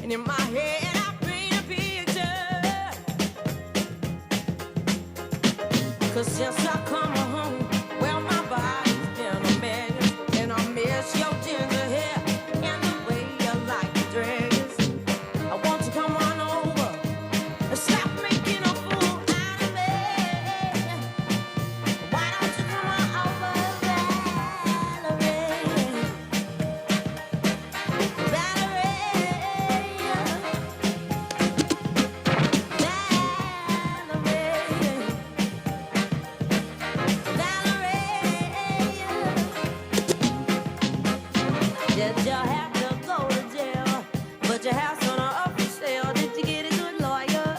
And in my head I paint a picture. 'Cause since I come home, well, my body's been a mess. And I miss your ginger hair and the way you like to dress. I want to come on over and stop making a fool out of me. Why don't you come on over, Valerie? Did you have to go to jail? But your house on a up for sale. Did you get a good lawyer?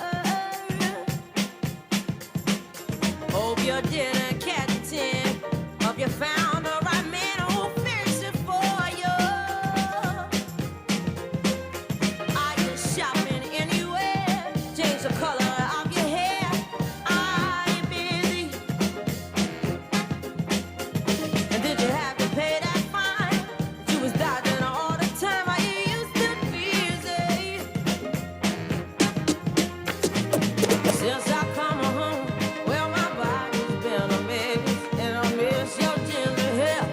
Hope you didn't catch a 10. Hope you found the right man who'll fix it for you. Are you shopping anywhere? Change the color of your hair. Are you busy? And did you have to pay that fine? You was dodging all the time. Are you used to busy? Since I come home, well, my body's been a mess. And I miss your ginger hair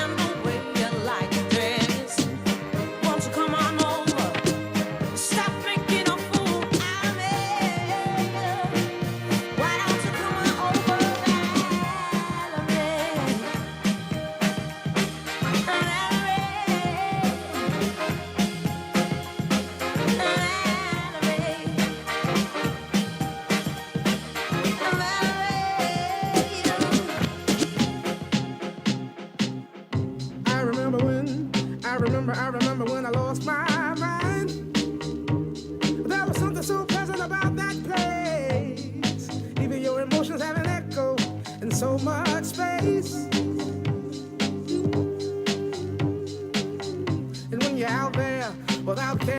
and the way you like to dress. Won't you come on over? Stop making a fool out of me. Why don't you come on over, Valerie? I remember when I lost my mind. There was something so pleasant about that place. Even your emotions have an echo in so much space. And when you're out there without care.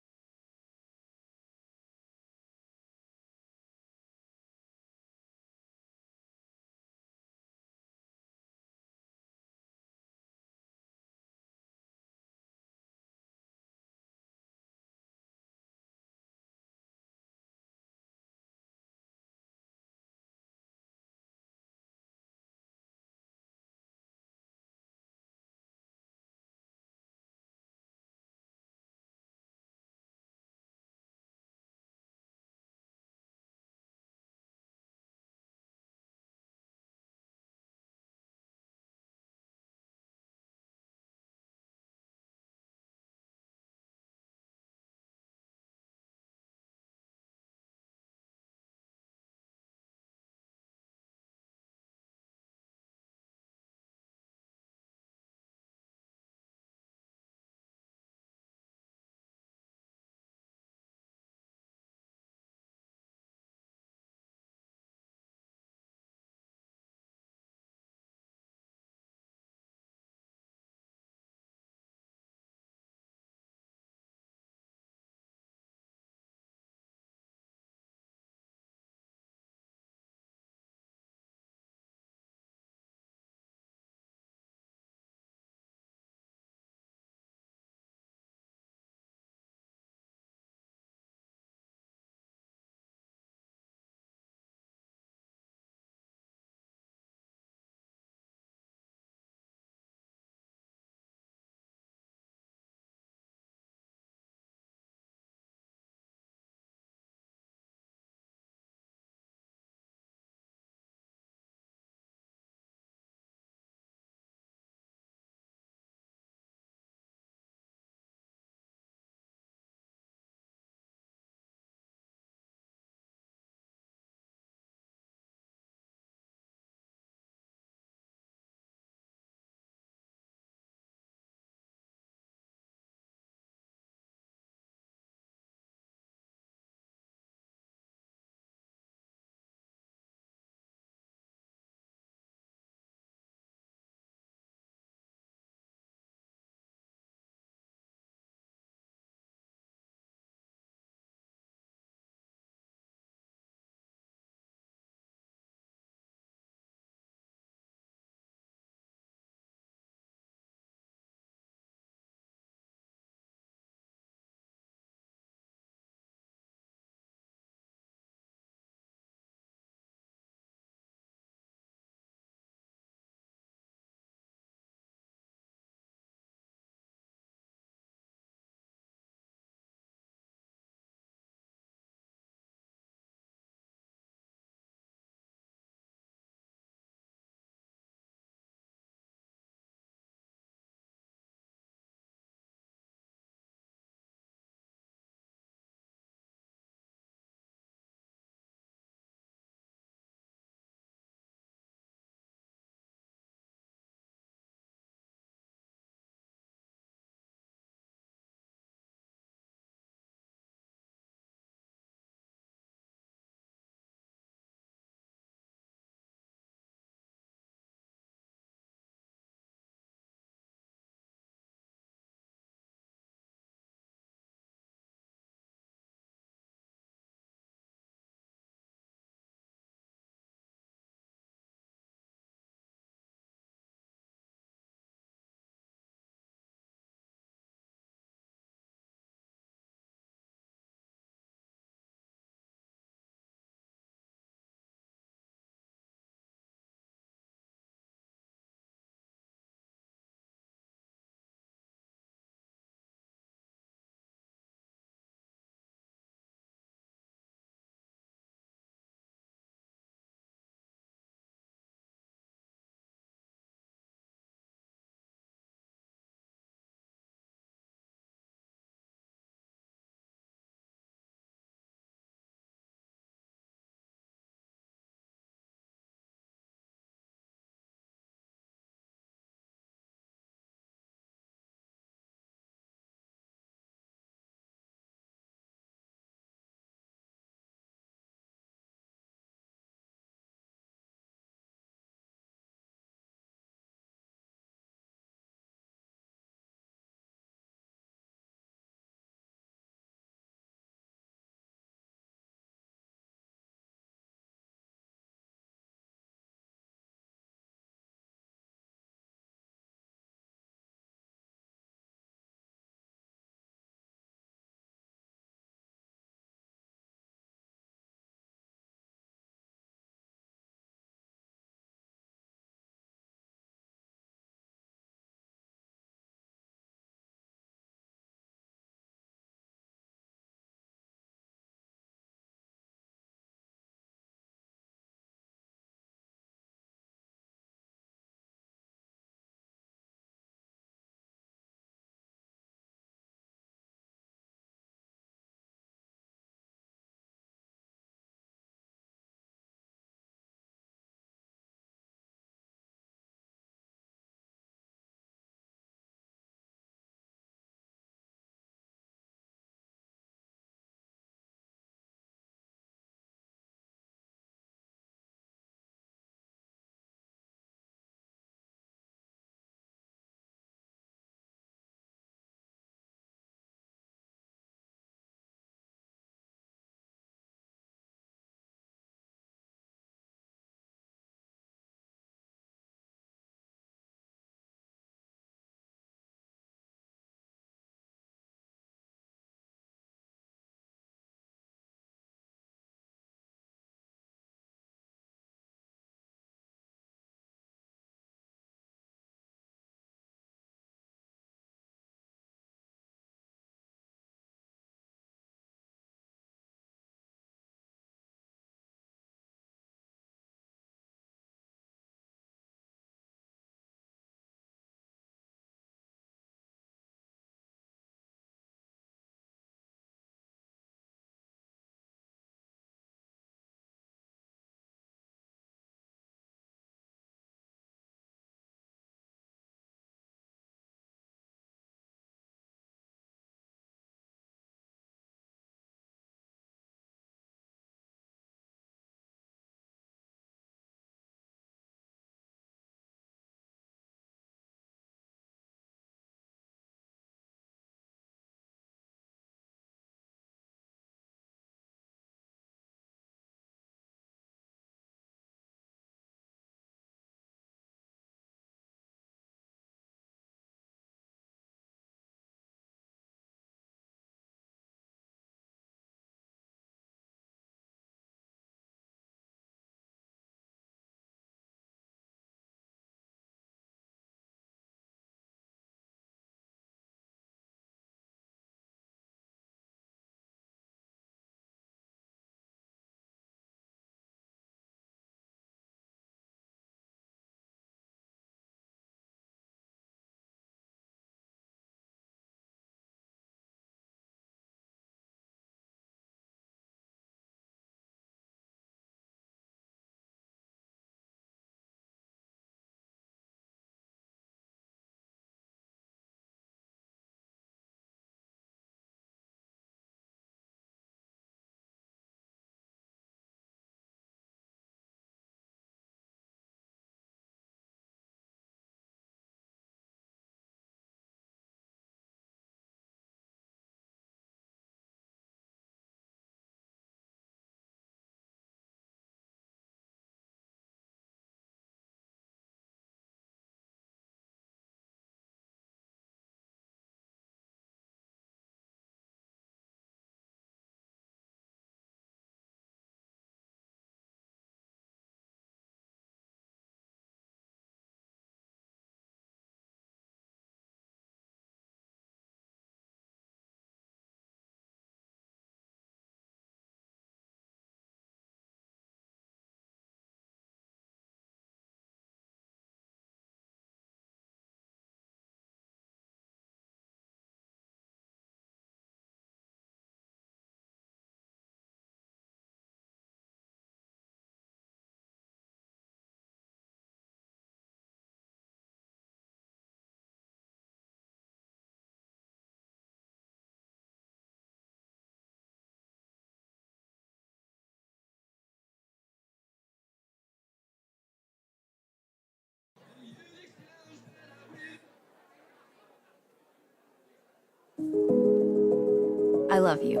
love you.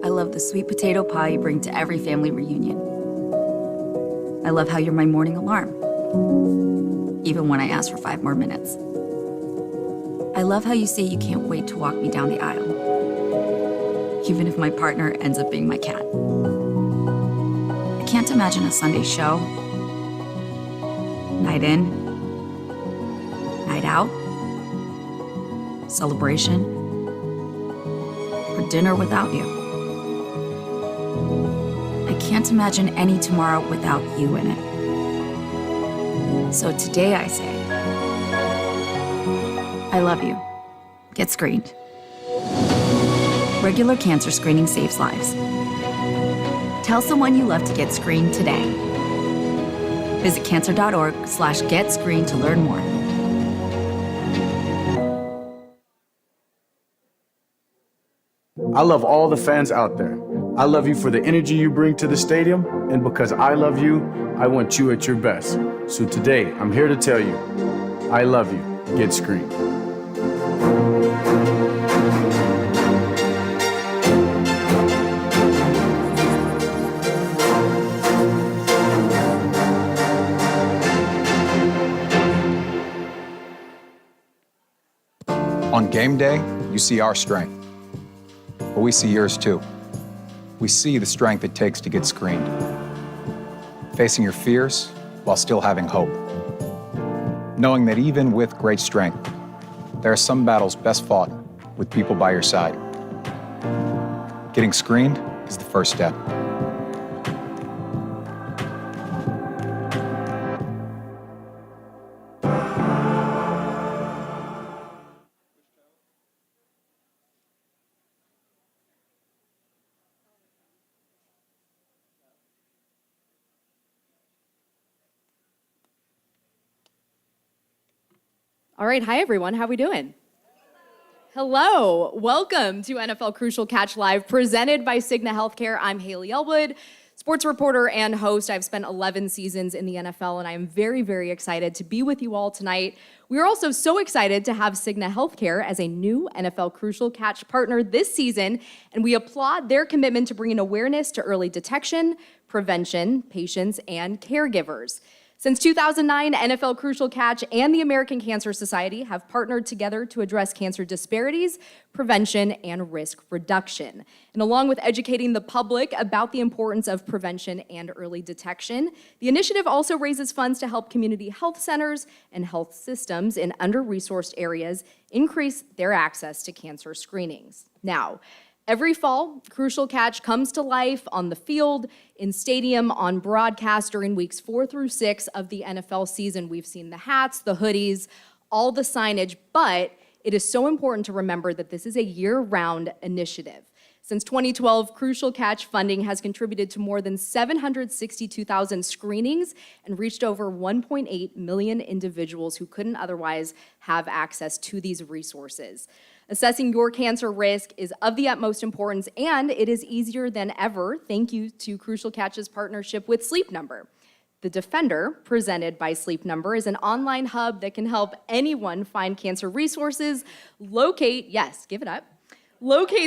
I love the sweet potato pie you bring to every family reunion. I love how you're my morning alarm, even when I ask for 5 more minutes. I love how you say you can't wait to walk me down the aisle, even if my partner ends up being my cat. I can't imagine a Sunday show, night in, night out, celebration, or dinner without you. I can't imagine any tomorrow without you in it. So today I say, I love you. Get screened. Regular cancer screening saves lives. Tell someone you love to get screened today. Visit cancer.org/getscreened to learn more. I love all the fans out there. I love you for the energy you bring to the stadium, and because I love you, I want you at your best. So today, I'm here to tell you, I love you. Get screened. On game day, you see our strength, but we see yours too. We see the strength it takes to get screened. Facing your fears while still having hope. Knowing that even with great strength, there are some battles best fought with people by your side. Getting screened is the first step. All right, hi everyone, how we doing? Hello, welcome to NFL Crucial Catch Live, presented by Cigna Healthcare. I'm Haley Elwood, sports reporter and host. I've spent 11 seasons in the NFL, and I am very, very excited to be with you all tonight. We are also so excited to have Cigna Healthcare as a new NFL Crucial Catch partner this season, and we applaud their commitment to bringing awareness to early detection, prevention, patients, and caregivers. Since 2009, NFL Crucial Catch and the American Cancer Society have partnered together to address cancer disparities, prevention, and risk reduction. And along with educating the public about the importance of prevention and early detection, the initiative also raises funds to help community health centers and health systems in under-resourced areas increase their access to cancer screenings. Now, every fall, Crucial Catch comes to life on the field, in stadium, on broadcast during weeks 4 through 6 of the NFL season. We've seen the hats, the hoodies, all the signage, but it is so important to remember that this is a year-round initiative. Since 2012, Crucial Catch funding has contributed to more than 762,000 screenings and reached over 1.8 million individuals who couldn't otherwise have access to these resources. Assessing your cancer risk is of the utmost importance, and it is easier than ever, thank you to Crucial Catch's partnership with Sleep Number. The Defender, presented by Sleep Number, is an online hub that can help anyone find cancer resources, locate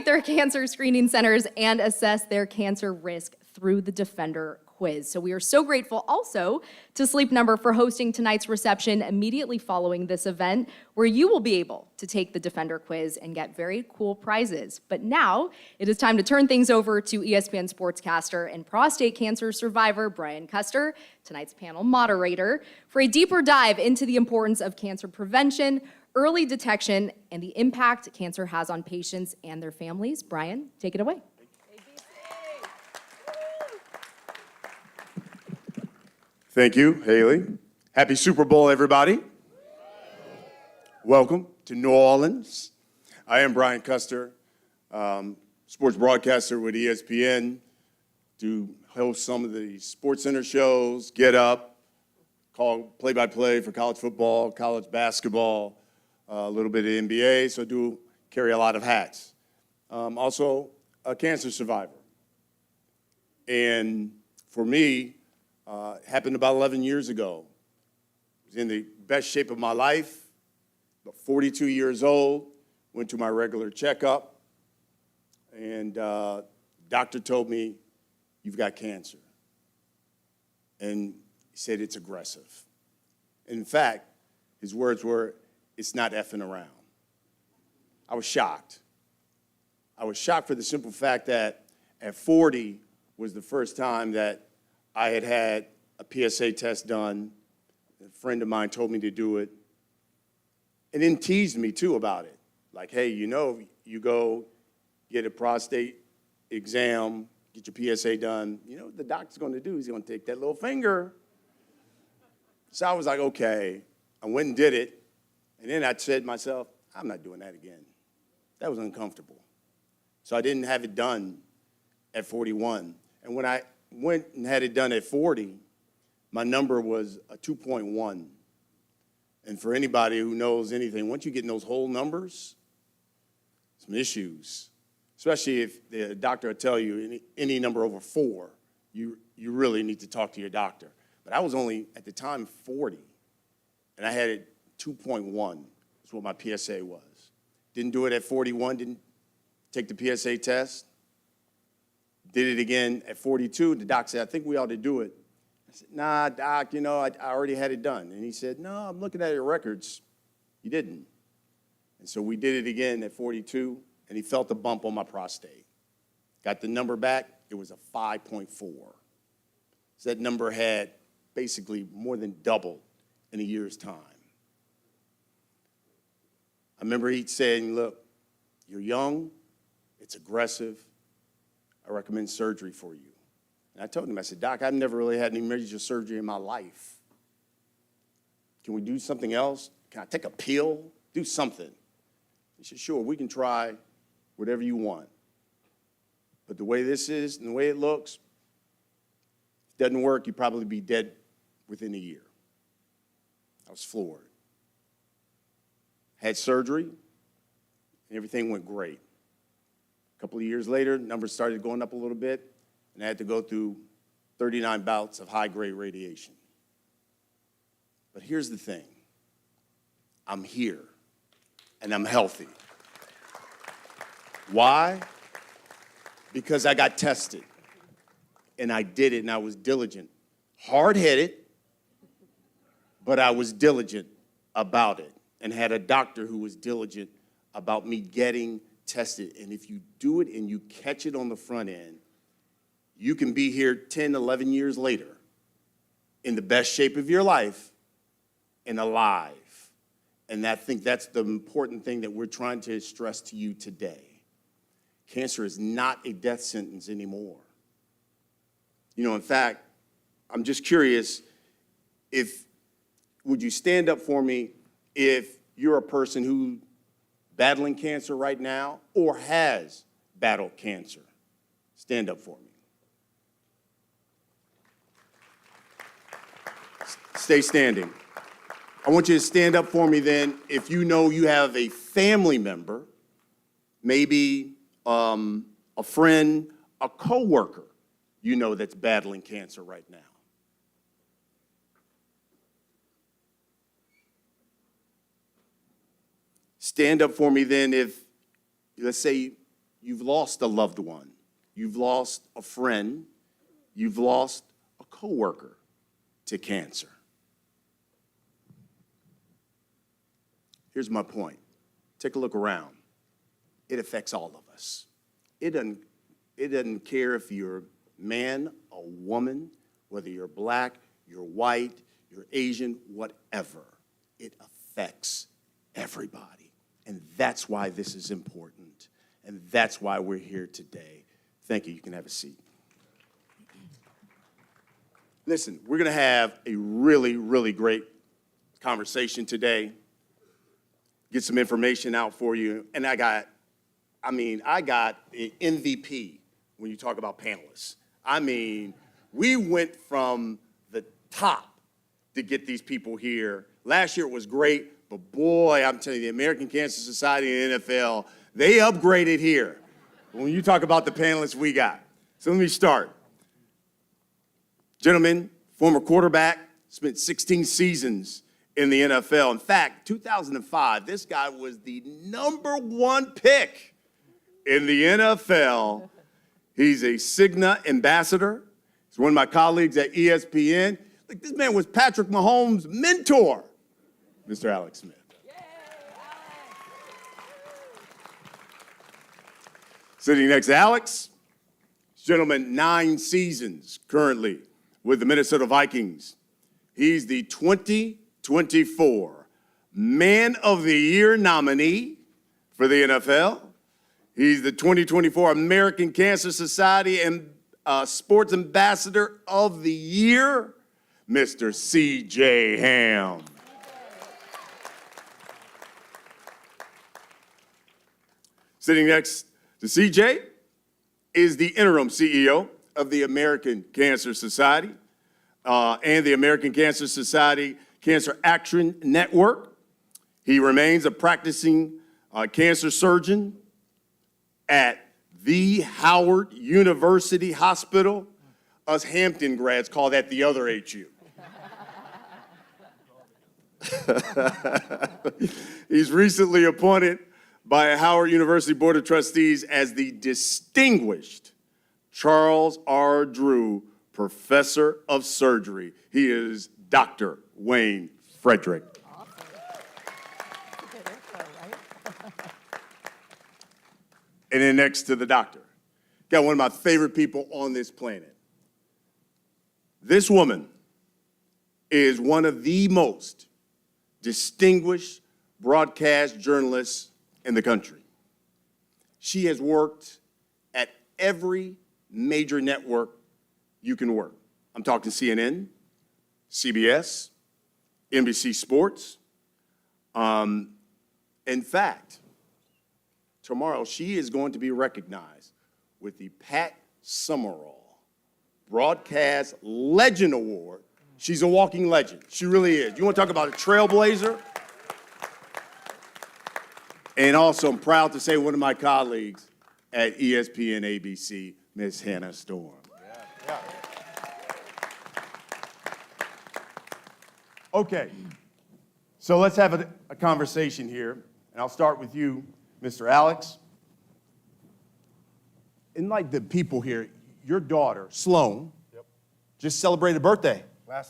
their cancer screening centers, and assess their cancer risk through the Defender quiz. So we are so grateful also to Sleep Number for hosting tonight's reception immediately following this event, where you will be able to take the Defender quiz and get very cool prizes. But now it is time to turn things over to ESPN sportscaster and prostate cancer survivor Brian Custer, tonight's panel moderator, for a deeper dive into the importance of cancer prevention, early detection, and the impact cancer has on patients and their families. Brian, take it away. Thank you, Haley. Happy Super Bowl, everybody. Welcome to New Orleans. I am Brian Custer, sports broadcaster with ESPN, do host some of the Sports Center shows, Get Up, call play-by-play for college football, college basketball, a little bit of NBA, so I do carry a lot of hats. Also, a cancer survivor. And for me, happened about 11 years ago. I was in the best shape of my life, about 42 years old, went to my regular checkup, and doctor told me, you've got cancer. And he said it's aggressive. In fact, his words were, it's not effing around. I was shocked. I was shocked for the simple fact that at 40 was the first time that I had had a PSA test done. A friend of mine told me to do it. And then teased me, too, about it. Like, hey, you know, you go get a prostate exam, get your PSA done. You know what the doctor's going to do? He's going to take that little finger. So I was like, okay. I went and did it. And then I said to myself, I'm not doing that again. That was uncomfortable. So I didn't have it done at 41. And when I went and had it done at 40, my number was a 2.1. And for anybody who knows anything, once you get in those whole numbers, some issues, especially if the doctor will tell you any number over 4, you really need to talk to your doctor. But I was only, at the time, 40, and I had it 2.1 is what my PSA was. Didn't do it at 41, didn't take the PSA test. Did it again at 42. The doc said, I think we ought to do it. I said, nah, doc, you know, I already had it done. And he said, no, I'm looking at your records. You didn't. And so we did it again at 42, and he felt a bump on my prostate. Got the number back. It was a 5.4. So that number had basically more than doubled in a year's time. I remember he saying, look, you're young, it's aggressive, I recommend surgery for you. And I told him, I said, Doc, I've never really had any major surgery in my life. Can we do something else? Can I take a pill? Do something. He said, sure, we can try whatever you want. But the way this is and the way it looks, if it doesn't work, you'd probably be dead within a year. I was floored. Had surgery, and everything went great. A couple of years later, numbers started going up a little bit, and I had to go through 39 bouts of high-grade radiation. But here's the thing. I'm here, and I'm healthy. Why? Because I got tested, and I did it, and I was diligent. Hard-headed, but I was diligent about it, and had a doctor who was diligent about me getting tested. And if you do it and you catch it on the front end, you can be here 10, 11 years later in the best shape of your life and alive. And I think that's the important thing that we're trying to stress to you today. Cancer is not a death sentence anymore. You know, in fact, I'm just curious would you stand up for me if you're a person who's battling cancer right now or has battled cancer? Stand up for me. Stay standing. I want you to stand up for me then if you know you have a family member, maybe a friend, a coworker, you know that's battling cancer right now. Stand up for me then if, let's say, you've lost a loved one, you've lost a friend, you've lost a coworker to cancer. Here's my point. Take a look around. It affects all of us. It doesn't care if you're a man, a woman, whether you're black, you're white, you're Asian, whatever. It affects everybody. And that's why this is important. And that's why we're here today. Thank you. You can have a seat. Listen, we're going to have a really, really great conversation today. Get some information out for you. And I got an MVP when you talk about panelists. I mean, we went from the top to get these people here. Last year it was great. But boy, I'm telling you, the American Cancer Society and the NFL, they upgraded here when you talk about the panelists we got. So let me start. Gentleman, former quarterback, spent 16 seasons in the NFL. In fact, 2005, this guy was the #1 pick in the NFL. He's a Cigna ambassador. He's one of my colleagues at ESPN. Like, this man was Patrick Mahomes' mentor, Mr. Alex Smith. Sitting next to Alex, this gentleman, 9 seasons currently with the Minnesota Vikings. He's the 2024 Man of the Year nominee for the NFL. He's the 2024 American Cancer Society and Sports Ambassador of the Year, Mr. C.J. Ham. Sitting next to C.J. is the interim CEO of the American Cancer Society and the American Cancer Society Cancer Action Network. He remains a practicing cancer surgeon at the Howard University Hospital. Us Hampton grads call that the other HU. He's recently appointed by Howard University Board of Trustees as the distinguished Charles R. Drew Professor of Surgery. He is Dr. Wayne Frederick. And then next to the doctor, got one of my favorite people on this planet. This woman is one of the most distinguished broadcast journalists in the country. She has worked at every major network you can work. I'm talking CNN, CBS, NBC Sports. In fact, tomorrow she is going to be recognized with the Pat Summerall Broadcast Legend Award. She's a walking legend. She really is. You want to talk about a trailblazer? And also, I'm proud to say one of my colleagues at ESPN ABC, Miss Hannah Storm. Yeah. Okay, so let's have a conversation here, and I'll start with you, Mr. Alex. And like the people here, your daughter, Sloan, just celebrated a birthday.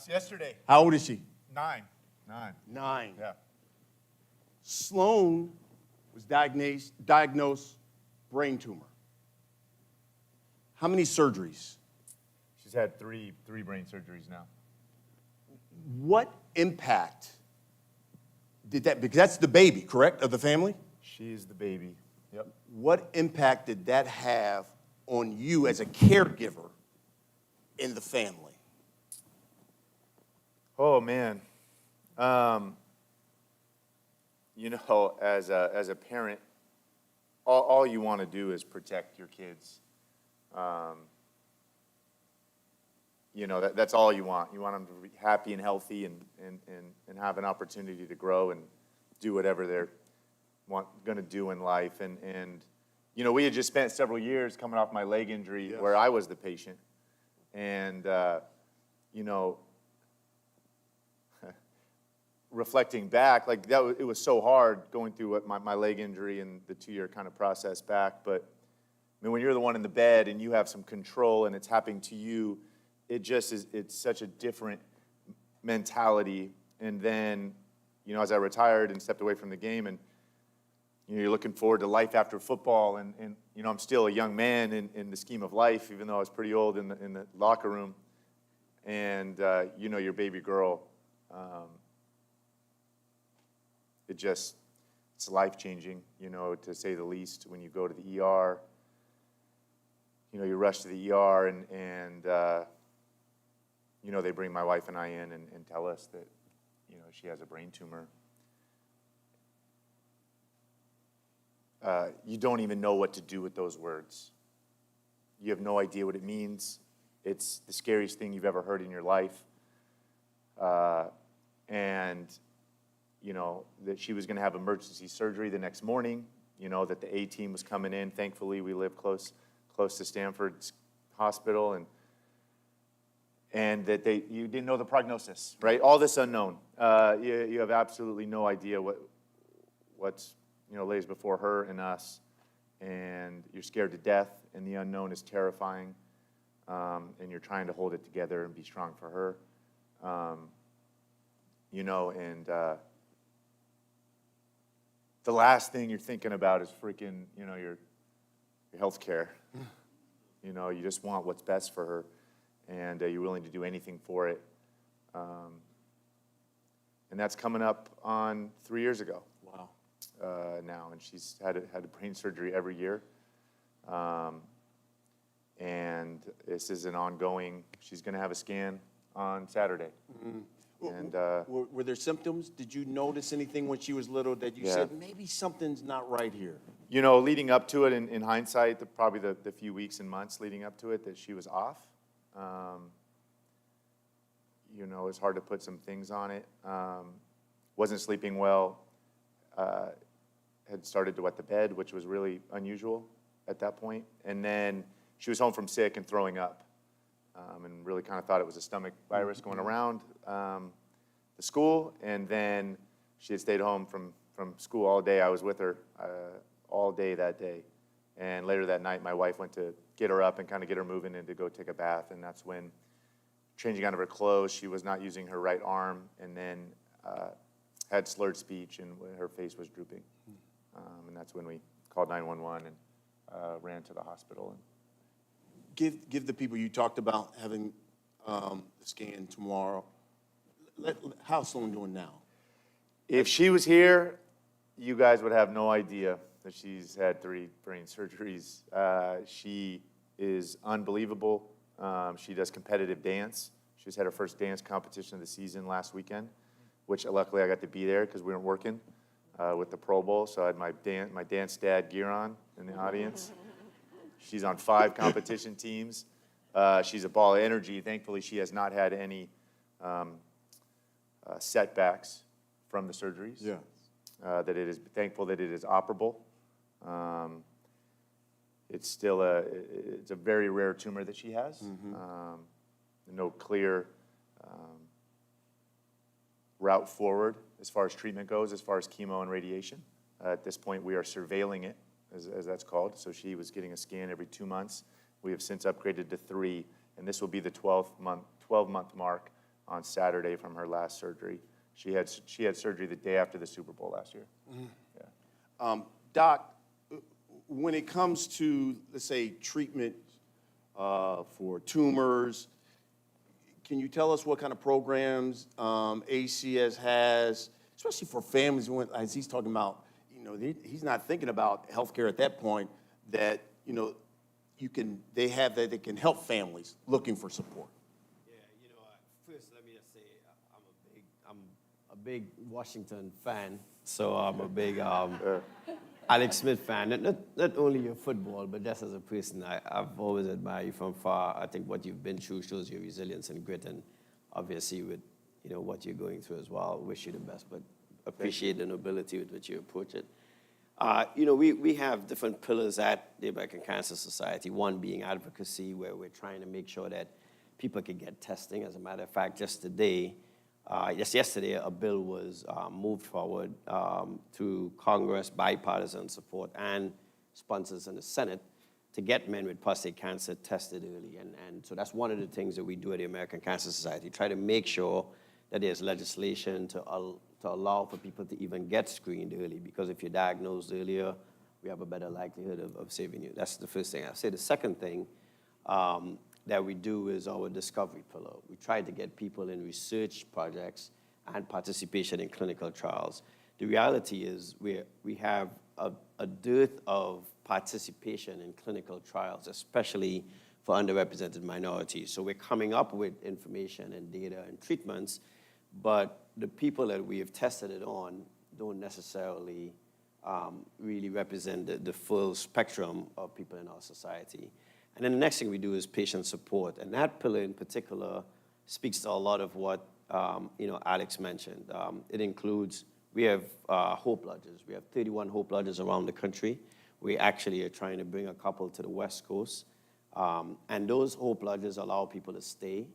Yesterday. How old is she? 9. 9. Yeah. Sloan was diagnosed brain tumor. How many surgeries? She's had three brain surgeries now. What impact did that, because that's the baby, correct, of the family? She's the baby. Yep. What impact did that have on you as a caregiver in the family? Oh, man. You know, as a parent, all you want to do is protect your kids. You know, that's all you want. You want them to be happy and healthy and have an opportunity to grow and do whatever they're going to do in life. And, you know, we had just spent several years coming off my leg injury where I was the patient. And, you know, reflecting back, like it was so hard going through my leg injury and the 2-year kind of process back. But I mean, when you're the one in the bed and you have some control and it's happening to you, it just is, it's such a different mentality. And then, you know, as I retired and stepped away from the game and, you know, you're looking forward to life after football and you know, I'm still a young man in the scheme of life, even though I was pretty old in the locker room. And, you know, your baby girl, it's life-changing, you know, to say the least. When you go to the ER, you know, you rush to the ER and you know, they bring my wife and I in and tell us that, you know, she has a brain tumor. You don't even know what to do with those words. You have no idea what it means. It's the scariest thing you've ever heard in your life. And, you know, that she was going to have emergency surgery the next morning, you know, that the A-team was coming in. Thankfully, we live close to Stanford's hospital, and that you didn't know the prognosis, right? All this unknown. You have absolutely no idea what's, you know, lays before her and us. and you're scared to death, and the unknown is terrifying, and you're trying to hold it together and be strong for her. The last thing you're thinking about is freaking, your health care. You just want what's best for her, and you're willing to do anything for it. And that's coming up on 3 years ago. Wow. Now, and she's had a brain surgery every year. And this is an ongoing, she's going to have a scan on Saturday. And Were there symptoms? Did you notice anything when she was little that you said, maybe something's not right here? Leading up to it, in hindsight, probably the few weeks and months leading up to it, that she was off. It's hard to put some things on it. Wasn't sleeping well. Had started to wet the bed, which was really unusual at that point. And then she was home from sick and throwing up, and really kind of thought it was a stomach virus going around the school. And then she had stayed home from school all day. I was with her all day that day. And later that night, my wife went to get her up and kind of get her moving and to go take a bath. And that's when, changing out of her clothes, she was not using her right arm, and then had slurred speech, and her face was drooping. And that's when we called 911 and ran to the hospital. Give the people, you talked about having the scan tomorrow. How's Sloan doing now? If she was here, you guys would have no idea that she's had 3 brain surgeries. She is unbelievable. She does competitive dance. She just had her first dance competition of the season last weekend, which luckily I got to be there because we weren't working with the Pro Bowl. So I had my dance dad gear on in the audience. She's on 5 competition teams. She's a ball of energy. Thankfully, she has not had any setbacks from the surgeries. Yeah. Thankful that it is operable. It's still it's a very rare tumor that she has. No clear route forward as far as treatment goes, as far as chemo and radiation. At this point, we are surveilling it, as that's called. So she was getting a scan every 2 months. We have since upgraded to 3, and this will be the 12-month mark on Saturday from her last surgery. She had surgery the day after the Super Bowl last year. Yeah. Doc, when it comes to, let's say, treatment for tumors, can you tell us what kind of programs ACS has, especially for families, as he's talking about, he's not thinking about healthcare at that point, that, they can help families looking for support? Yeah, first let me just say I'm a big Washington fan, so I'm a big Alex Smith fan. Not only your football, but just as a person, I've always admired you from far. I think what you've been through shows your resilience and grit, and obviously with what you're going through as well. Wish you the best, but appreciate the nobility with which you approach it. We have different pillars at the American Cancer Society, one being advocacy, where we're trying to make sure that people can get testing. As a matter of fact, just yesterday, a bill was moved forward through Congress, bipartisan support, and sponsors in the Senate to get men with prostate cancer tested early. And so that's one of the things that we do at the American Cancer Society, try to make sure that there's legislation to allow for people to even get screened early, because if you're diagnosed earlier, we have a better likelihood of saving you. That's the first thing. I'll say the second thing that we do is our discovery pillar. We try to get people in research projects and participation in clinical trials. The reality is we have a dearth of participation in clinical trials, especially for underrepresented minorities. So we're coming up with information and data and treatments, but the people that we have tested it on don't necessarily really represent the full spectrum of people in our society. And then the next thing we do is patient support. And that pillar in particular speaks to a lot of what Alex mentioned. It includes, we have Hope Lodges. We have 31 Hope Lodges around the country. We actually are trying to bring a couple to the West Coast. And those Hope Lodges allow people to stay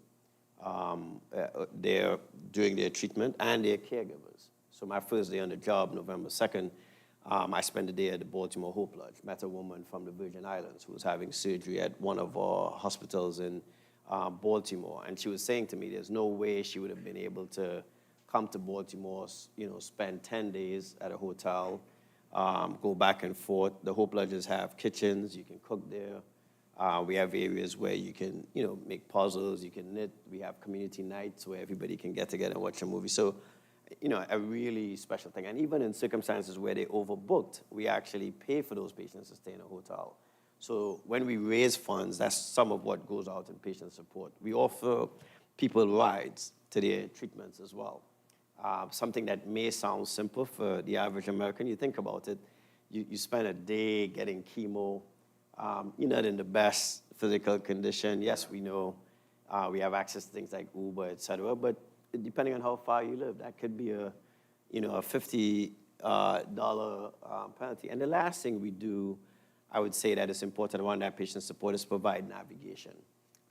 there during their treatment, and their caregivers. So my first day on the job, November 2nd, I spent the day at the Baltimore Hope Lodge, met a woman from the Virgin Islands who was having surgery at one of our hospitals in Baltimore. And she was saying to me, there's no way she would have been able to come to Baltimore, spend 10 days at a hotel, go back and forth. The Hope Lodges have kitchens, you can cook there. We have areas where you can, make puzzles, you can knit. We have community nights where everybody can get together and watch a movie. So, a really special thing. And even in circumstances where they overbooked, we actually pay for those patients to stay in a hotel. So when we raise funds, that's some of what goes out in patient support. We offer people rides to their treatments as well. Something that may sound simple for the average American. You think about it, you spend a day getting chemo, you're not in the best physical condition. Yes, we know we have access to things like Uber, et cetera, but depending on how far you live, that could be a $50 penalty. And the last thing we do, I would say that is important around that patient support, is provide navigation.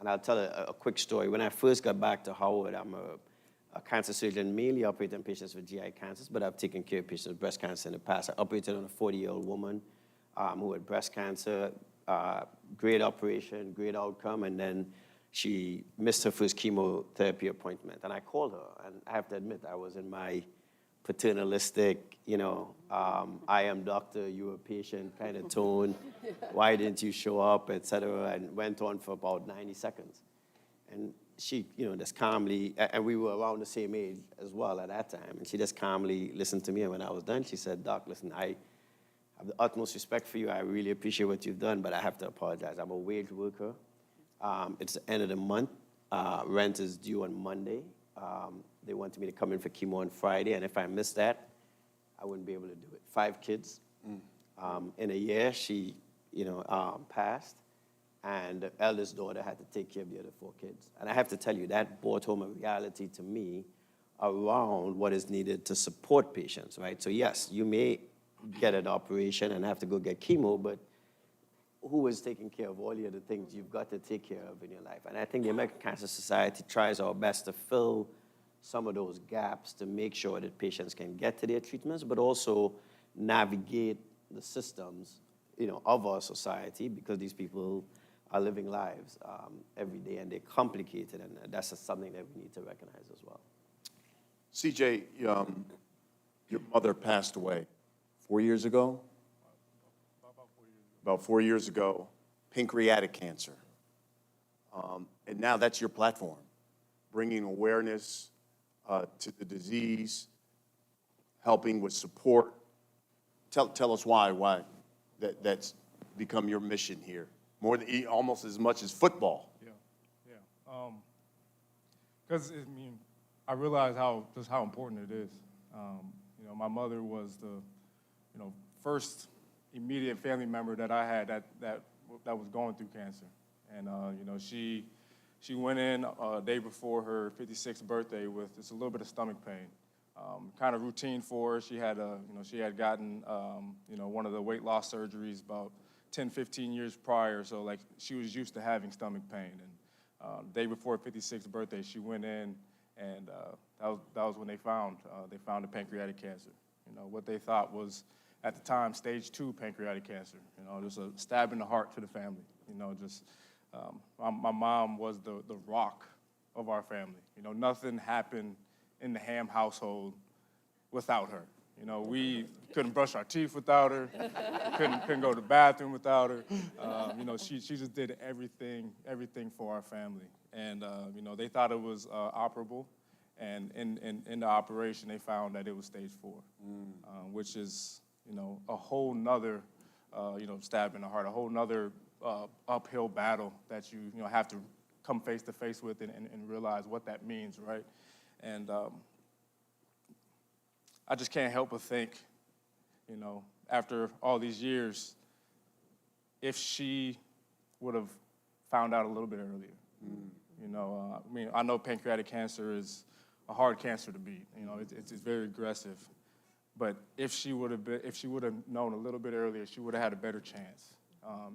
And I'll tell a quick story. When I first got back to Howard, I'm a cancer surgeon, mainly operating on patients with GI cancers, but I've taken care of patients with breast cancer in the past. I operated on a 40-year-old woman who had breast cancer, great operation, great outcome, and then she missed her first chemotherapy appointment. And I called her, and I have to admit, I was in my paternalistic, I am doctor, you're a patient kind of tone. Why didn't you show up, et cetera, and went on for about 90 seconds. And she, just calmly, and we were around the same age as well at that time, and she just calmly listened to me, and when I was done, she said, "Doc, listen, I have the utmost respect for you. I really appreciate what you've done, but I have to apologize. I'm a wage worker. It's the end of the month. Rent is due on Monday. They wanted me to come in for chemo on Friday, and if I missed that, I wouldn't be able to do it." 5 kids. In a year, she, passed, and the eldest daughter had to take care of the other 4 kids. And I have to tell you, that brought home a reality to me around what is needed to support patients, right? So yes, you may get an operation and have to go get chemo, but who is taking care of all the other things you've got to take care of in your life? And I think the American Cancer Society tries our best to fill some of those gaps to make sure that patients can get to their treatments, but also navigate the systems, of our society, because these people are living lives every day, and they're complicated, and that's just something that we need to recognize as well. CJ, your mother passed away 4 years ago? About 4 years ago, pancreatic cancer. And now that's your platform, bringing awareness to the disease, helping with support. Tell us why that's become your mission here, more than almost as much as football. Yeah. Because I realize just how important it is. My mother was the, first immediate family member that I had that was going through cancer, and she went in a day before her 56th birthday with just a little bit of stomach pain, kind of routine for her. She had gotten one of the weight loss surgeries about 10, 15 years prior, so she was used to having stomach pain. And the day before her 56th birthday, she went in, and that was when they found the pancreatic cancer. What they thought was, at the time, stage 2 pancreatic cancer. Just a stab in the heart to the family. My mom was the rock of our family. Nothing happened in the Ham household without her. We couldn't brush our teeth without her. couldn't go to the bathroom without her. She just did everything for our family. And they thought it was operable. And in the operation, they found that it was stage 4, which is a whole nother stab in the heart, a whole nother uphill battle that you have to come face to face with and realize what that means, right? And I just can't help but think, after all these years, if she would have found out a little bit earlier. I know pancreatic cancer is a hard cancer to beat. It's very aggressive. But if she would have known a little bit earlier, she would have had a better chance. I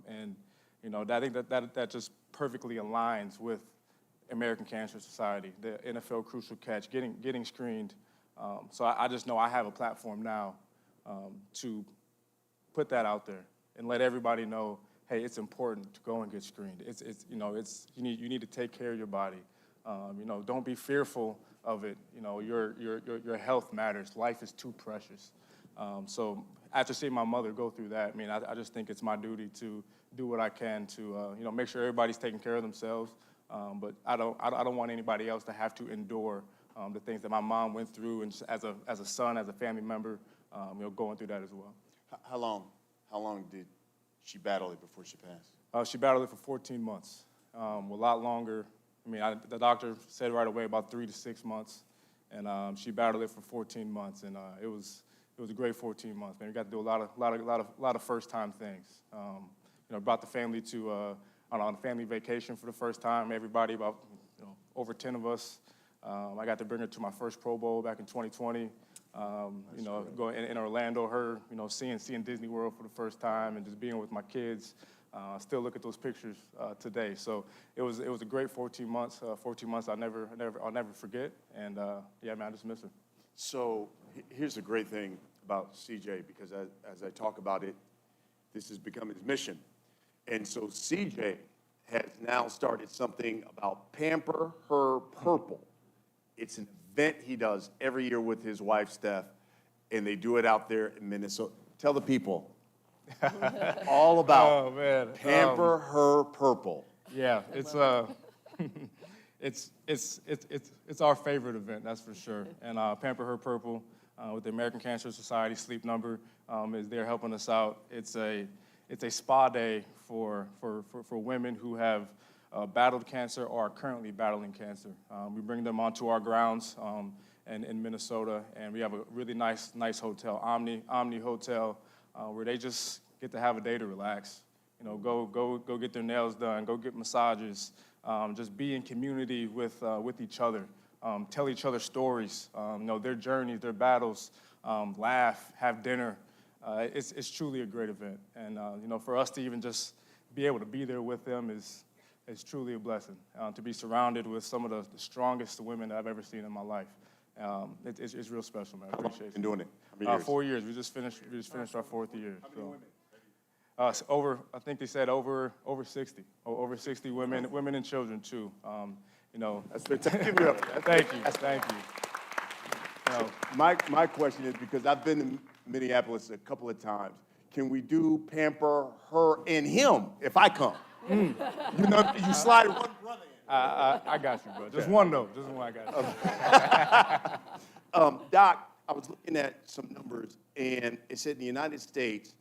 think that just perfectly aligns with American Cancer Society, the NFL Crucial Catch, getting screened. So I just know I have a platform now to put that out there and let everybody know, hey, it's important to go and get screened. You need to take care of your body. Don't be fearful of it. Your health matters. Life is too precious. So after seeing my mother go through that, I just think it's my duty to do what I can to, make sure everybody's taking care of themselves. But I don't want anybody else to have to endure the things that my mom went through, and just as a son, as a family member, going through that as well. How long did she battle it before she passed? She battled it for 14 months, a lot longer. The doctor said right away about 3 to 6 months, and she battled it for 14 months, and it was a great 14 months. Man, we got to do a lot of first-time things. Brought the family to on a family vacation for the first time. Everybody, about over 10 of us. I got to bring her to my first Pro Bowl back in 2020. Going in Orlando, her seeing Disney World for the first time, and just being with my kids. I still look at those pictures today. So it was a great 14 months. 14 months I'll never forget. And I just miss her. So here's the great thing about CJ, because as I talk about it, this has become his mission. And so CJ has now started something about Pamper Her Purple. It's an event he does every year with his wife, Steph, and they do it out there in Minnesota. Tell the people all about Pamper Her Purple. Yeah, it's it's our favorite event, that's for sure. And Pamper Her Purple with the American Cancer Society Sleep Number is there helping us out. It's a spa day for women who have battled cancer or are currently battling cancer. We bring them onto our grounds in Minnesota, and we have a really nice hotel, Omni Hotel, where they just get to have a day to relax. Go get their nails done, go get massages, just be in community with each other, tell each other stories, their journeys, their battles, laugh, have dinner. It's truly a great event, and for us to even just be able to be there with them is truly a blessing. To be surrounded with some of the strongest women that I've ever seen in my life, it's real special, man. I appreciate it. Been doing it? How many years? 4 years. We just finished our 4th year. How many women? I think they said over 60. Over 60 women and children too. That's fantastic. Give it up. Thank you. My question is, because I've been to Minneapolis a couple of times, can we do Pamper Her and Him if I come? You slide one brother in. I got you, bro. Just one though. Just one. I got you. Doc, I was looking at some numbers, and it said in the United States,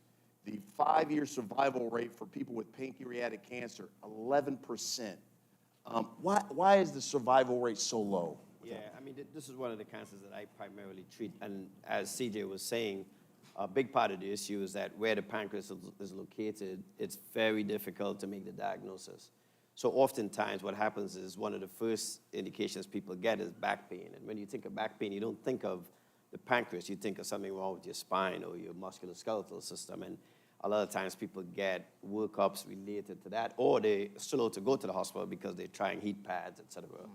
the 5-year survival rate for people with pancreatic cancer, 11%. Why is the survival rate so low? Yeah, this is one of the cancers that I primarily treat. And as CJ was saying, a big part of the issue is that where the pancreas is located, it's very difficult to make the diagnosis. So oftentimes what happens is one of the first indications people get is back pain. And when you think of back pain, you don't think of the pancreas, you think of something wrong with your spine or your musculoskeletal system. And a lot of times people get workups related to that, or they're slow to go to the hospital because they're trying heat pads, et cetera.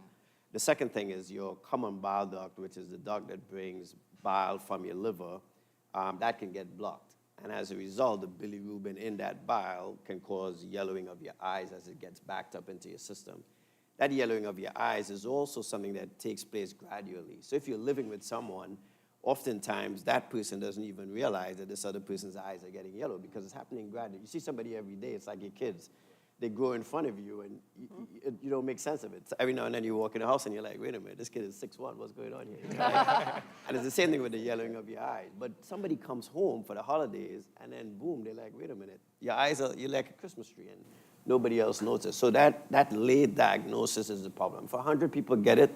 The second thing is your common bile duct, which is the duct that brings bile from your liver, that can get blocked. And as a result, the bilirubin in that bile can cause yellowing of your eyes as it gets backed up into your system. That yellowing of your eyes is also something that takes place gradually. So if you're living with someone, oftentimes that person doesn't even realize that this other person's eyes are getting yellow because it's happening gradually. You see somebody every day, it's like your kids. They grow in front of you, and you don't make sense of it. So every now and then you walk in the house, and you're like, wait a minute, this kid is 6'1", what's going on here? And it's the same thing with the yellowing of your eyes. But somebody comes home for the holidays, and then boom, they're like, wait a minute, your eyes you're like a Christmas tree, and nobody else notices. So that late diagnosis is the problem. For 100 people get it,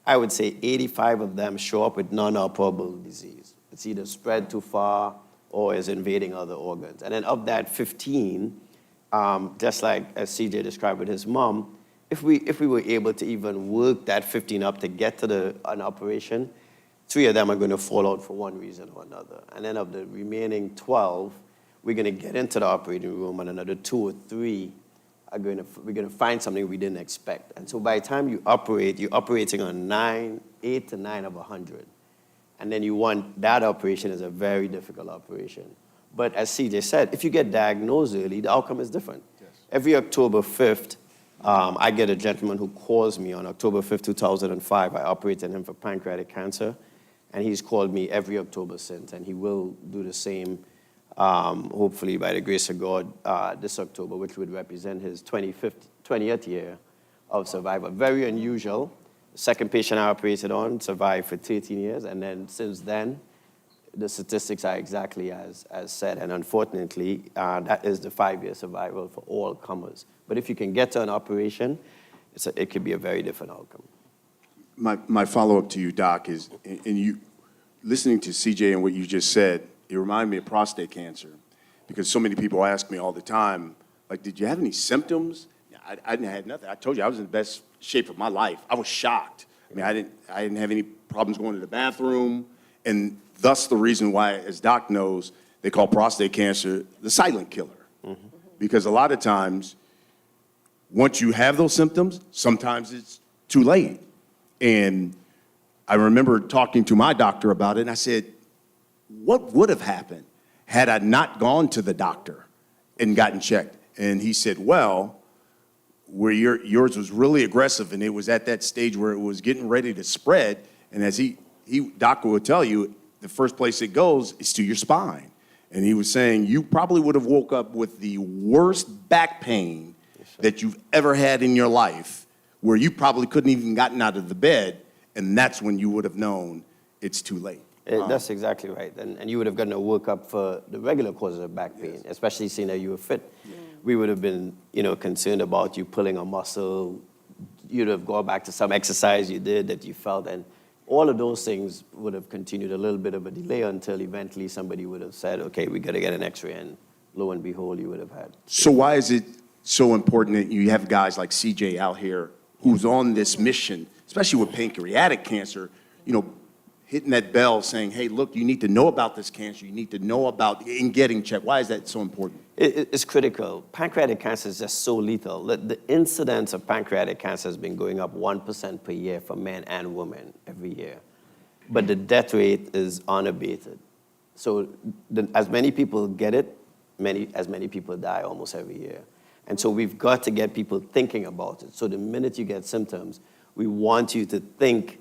I would say 85 of them show up with non-operable disease. It's either spread too far or is invading other organs. And then of that 15, just like as CJ described with his mom, if we were able to even work that 15 up to get to an operation, 3 of them are going to fall out for one reason or another. And then of the remaining 12, we're going to get into the operating room, and another 2 or 3 we're going to find something we didn't expect. And so by the time you operate, you're operating on 8 to 9 of 100. And then that operation is a very difficult operation. But as CJ said, if you get diagnosed early, the outcome is different. Yes. Every October 5th, I get a gentleman who calls me on October 5th, 2005. I operated him for pancreatic cancer, and he's called me every October since, and he will do the same, hopefully by the grace of God, this October, which would represent his 20th year of survival. Very unusual. The second patient I operated on survived for 13 years, and then since then, the statistics are exactly as said, and unfortunately, that is the 5-year survival for all comers. But if you can get to an operation, it could be a very different outcome. My follow-up to you, Doc, is, and you, listening to CJ and what you just said, it reminded me of prostate cancer, because so many people ask me all the time, like, did you have any symptoms? I didn't have nothing. I told you I was in the best shape of my life. I was shocked. I mean, I didn't have any problems going to the bathroom, and thus the reason why, as Doc knows, they call prostate cancer the silent killer. Mm-hmm. Because a lot of times, once you have those symptoms, sometimes it's too late. And I remember talking to my doctor about it, and I said, what would have happened had I not gone to the doctor and gotten checked? And he said, well, where yours was really aggressive, and it was at that stage where it was getting ready to spread, and as doctor would tell you, the first place it goes is to your spine. And he was saying, you probably would have woke up with the worst back pain that you've ever had in your life, where you probably couldn't even gotten out of the bed, and that's when you would have known it's too late. That's exactly right. And you would have gotten a workup for the regular causes of back pain, yes, especially seeing that you were fit. Yeah. We would have been, concerned about you pulling a muscle. You'd have gone back to some exercise you did that you felt, and all of those things would have continued a little bit of a delay until eventually somebody would have said, okay, we got to get an x-ray, and lo and behold, you would have had. So why is it so important that you have guys like CJ out here who's on this mission, especially with pancreatic cancer, hitting that bell saying, hey, look, you need to know about this cancer, you need to know about in getting checked. Why is that so important? It's critical. Pancreatic cancer is just so lethal. The incidence of pancreatic cancer has been going up 1% per year for men and women every year. But the death rate is unabated. So as many people get it, as many people die almost every year. And so we've got to get people thinking about it. So the minute you get symptoms, we want you to think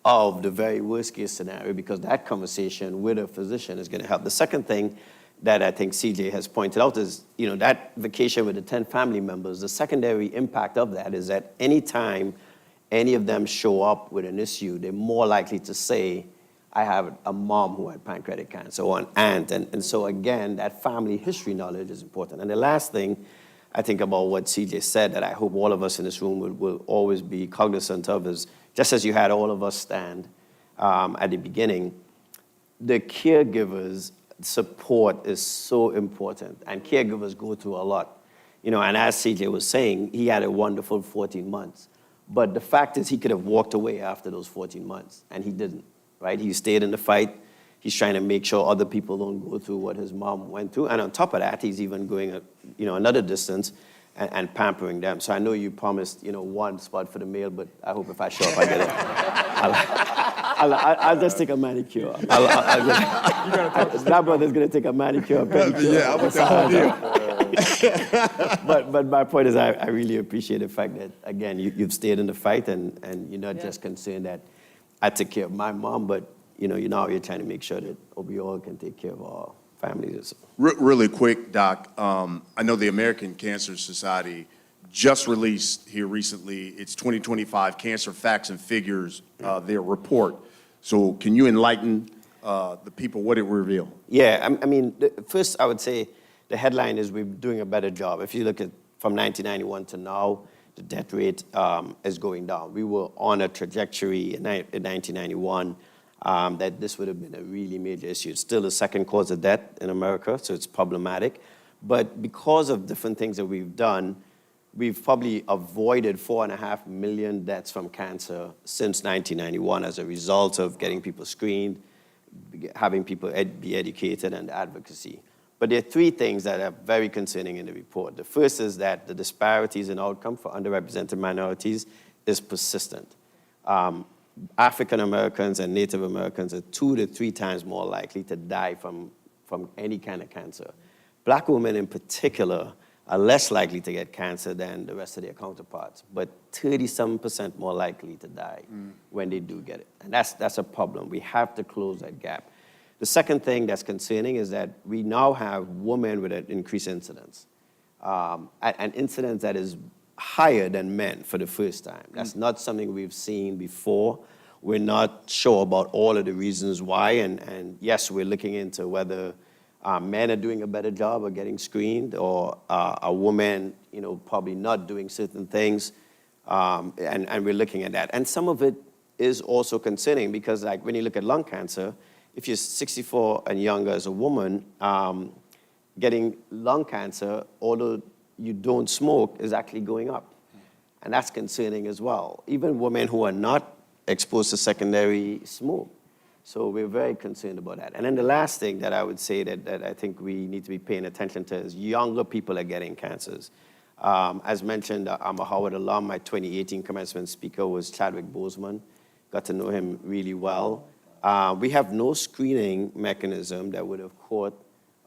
of the very worst case scenario, because that conversation with a physician is going to help. The second thing that I think CJ has pointed out is, that vacation with the 10 family members, the secondary impact of that is that anytime any of them show up with an issue, they're more likely to say, I have a mom who had pancreatic cancer or an aunt. And so again, that family history knowledge is important. And the last thing I think about what CJ said that I hope all of us in this room will always be cognizant of is, just as you had all of us stand at the beginning, the caregivers' support is so important, and caregivers go through a lot. And as CJ was saying, he had a wonderful 14 months. But the fact is he could have walked away after those 14 months, and he didn't, right? He stayed in the fight. He's trying to make sure other people don't go through what his mom went through. And on top of that, he's even going another distance and pampering them. So I know you promised, one spot for the male, but I hope if I show up, I get it. I'll just take a manicure. That brother's going to take a manicure, pedicure. Yeah, I want that whole deal. But my point is, I really appreciate the fact that, again, you've stayed in the fight, and you're not just concerned that I took care of my mom, but you're trying to make sure that we all can take care of our families. Really quick, Doc, I know the American Cancer Society just released here recently its 2025 Cancer Facts and Figures, their report. So can you enlighten the people what it revealed? Yeah, first I would say the headline is we're doing a better job. If you look at from 1991 to now, the death rate is going down. We were on a trajectory in 1991 that this would have been a really major issue. It's still the second cause of death in America, so it's problematic. But because of different things that we've done, we've probably avoided 4.5 million deaths from cancer since 1991 as a result of getting people screened, having people be educated, and advocacy. But there are three things that are very concerning in the report. The first is that the disparities in outcome for underrepresented minorities is persistent. African Americans and Native Americans are 2 to 3 times more likely to die from from any kind of cancer. Black women in particular are less likely to get cancer than the rest of their counterparts, but 37% more likely to die when they do get it. And that's a problem. We have to close that gap. The second thing that's concerning is that we now have women with an increased incidence, an incidence that is higher than men for the first time. That's not something we've seen before. We're not sure about all of the reasons why, and yes, we're looking into whether men are doing a better job of getting screened, or a woman, probably not doing certain things, and we're looking at that. And some of it is also concerning because, like, when you look at lung cancer, if you're 64 and younger as a woman, getting lung cancer, although you don't smoke, is actually going up. And that's concerning as well. Even women who are not exposed to secondary smoke. So we're very concerned about that. And then the last thing that I would say that I think we need to be paying attention to is younger people are getting cancers. As mentioned, I'm a Howard alum. My 2018 commencement speaker was Chadwick Boseman. Got to know him really well. We have no screening mechanism that would have caught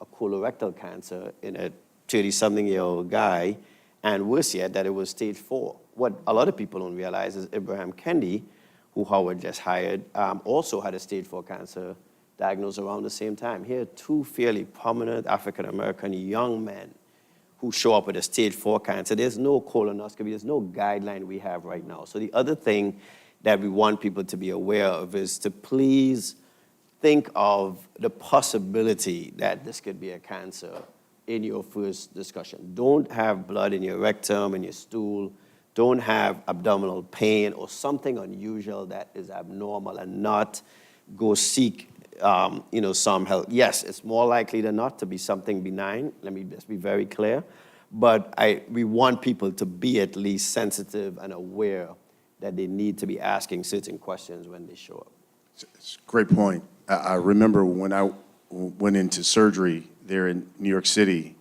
a colorectal cancer in a 30-something-year-old guy, and worse yet, that it was stage 4. What a lot of people don't realize is Abraham Kendi, who Howard just hired, also had a stage 4 cancer diagnosed around the same time. Here are two fairly prominent African-American young men who show up with a stage 4 cancer. There's no colonoscopy, there's no guideline we have right now. So the other thing that we want people to be aware of is to please think of the possibility that this could be a cancer in your first discussion. Don't have blood in your rectum and your stool. Don't have abdominal pain or something unusual that is abnormal, and not go seek some help. Yes, it's more likely than not to be something benign. Let me just be very clear. But we want people to be at least sensitive and aware that they need to be asking certain questions when they show up. It's a great point. I remember when I went into surgery there in New York City,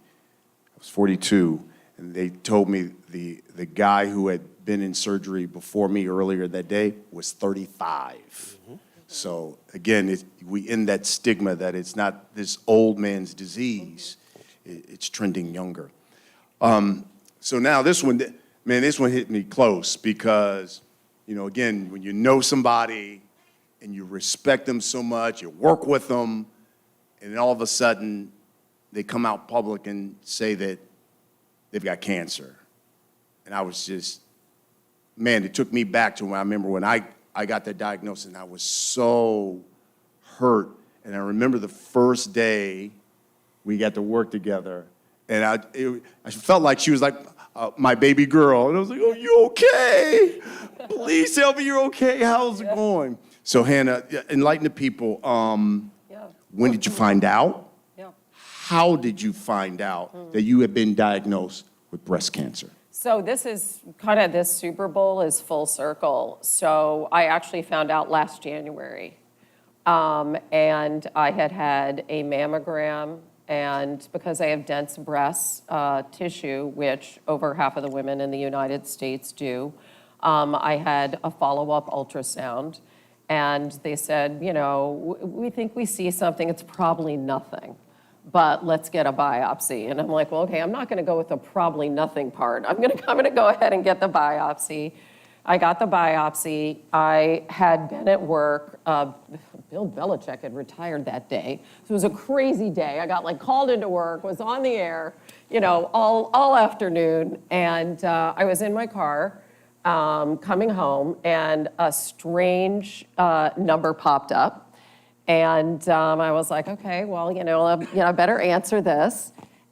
I was 42, and they told me the guy who had been in surgery before me earlier that day was 35. Mm-hmm. So again, we end that stigma that it's not this old man's disease, it's trending younger. So now this one hit me close because, again, when you know somebody and you respect them so much, you work with them, and then all of a sudden they come out public and say that they've got cancer. And I was just, it took me back to when I remember when I got that diagnosis, and I was so hurt. And I remember the first day we got to work together, and I felt like she was like my baby girl. And I was like, oh, you okay? Please tell me you're okay. How's it going? So Hannah, enlighten the people. When did you find out? Yeah. How did you find out that you had been diagnosed with breast cancer? So this Super Bowl is full circle. So I actually found out last January. And I had a mammogram, and because I have dense breast tissue, which over half of the women in the United States do, I had a follow-up ultrasound. And they said, we think we see something, it's probably nothing, but let's get a biopsy. And I'm like, well, okay, I'm not gonna go with the probably nothing part. I'm gonna go ahead and get the biopsy. I got the biopsy. I had been at work. Bill Belichick had retired that day. So it was a crazy day. I got called into work, was on the air, all afternoon. And I was in my car, coming home, and a strange number popped up. And I was like, okay, well, I better answer this.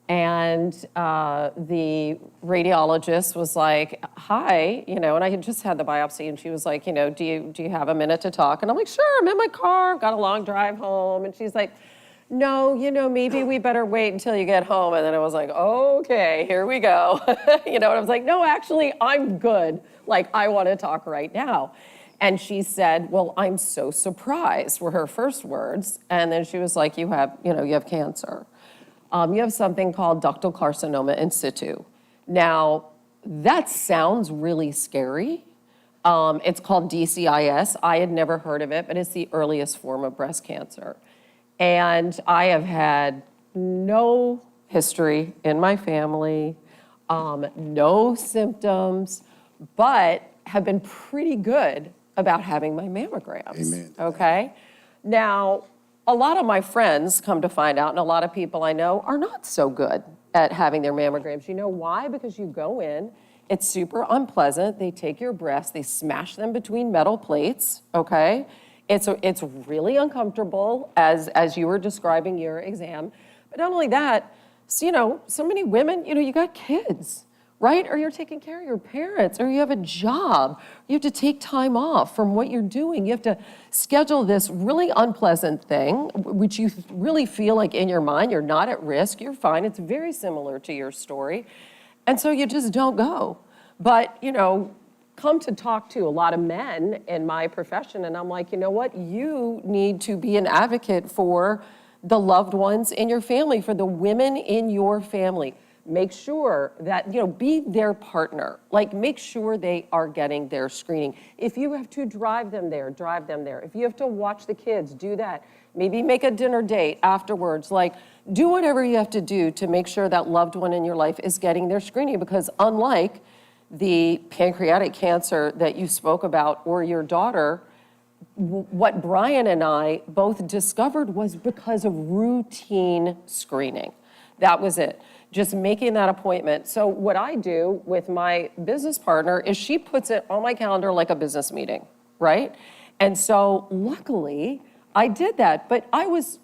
And the radiologist was like, hi, and I had just had the biopsy, and she was like, do you have a minute to talk? And I'm like, sure, I'm in my car, I've got a long drive home. And she's like, no, maybe we better wait until you get home. And then I was like, okay, here we go. And I was like, no, actually, I'm good. I want to talk right now. And she said, well, I'm so surprised, were her first words. And then she was like, you have cancer. You have something called ductal carcinoma in situ. Now, that sounds really scary. It's called DCIS. I had never heard of it, but it's the earliest form of breast cancer. And I have had no history in my family, no symptoms, but have been pretty good about having my mammograms. Amen. Okay? Now, a lot of my friends, come to find out, and a lot of people I know, are not so good at having their mammograms. You know why? Because you go in, it's super unpleasant. They take your breasts, they smash them between metal plates, okay? It's really uncomfortable, as you were describing your exam. But not only that, so many women, you got kids, right? Or you're taking care of your parents, or you have a job. You have to take time off from what you're doing. You have to schedule this really unpleasant thing, which you really feel like in your mind, you're not at risk, you're fine. It's very similar to your story. And so you just don't go. But, come to talk to a lot of men in my profession, and I'm like, you know what? You need to be an advocate for the loved ones in your family, for the women in your family. Make sure that, be their partner. Like, make sure they are getting their screening. If you have to drive them there, drive them there. If you have to watch the kids, do that. Maybe make a dinner date afterwards. Like, do whatever you have to do to make sure that loved one in your life is getting their screening, because unlike the pancreatic cancer that you spoke about or your daughter, what Brian and I both discovered was because of routine screening. That was it. Just making that appointment. So what I do with my business partner is she puts it on my calendar like a business meeting, right? And so luckily I did that, but I was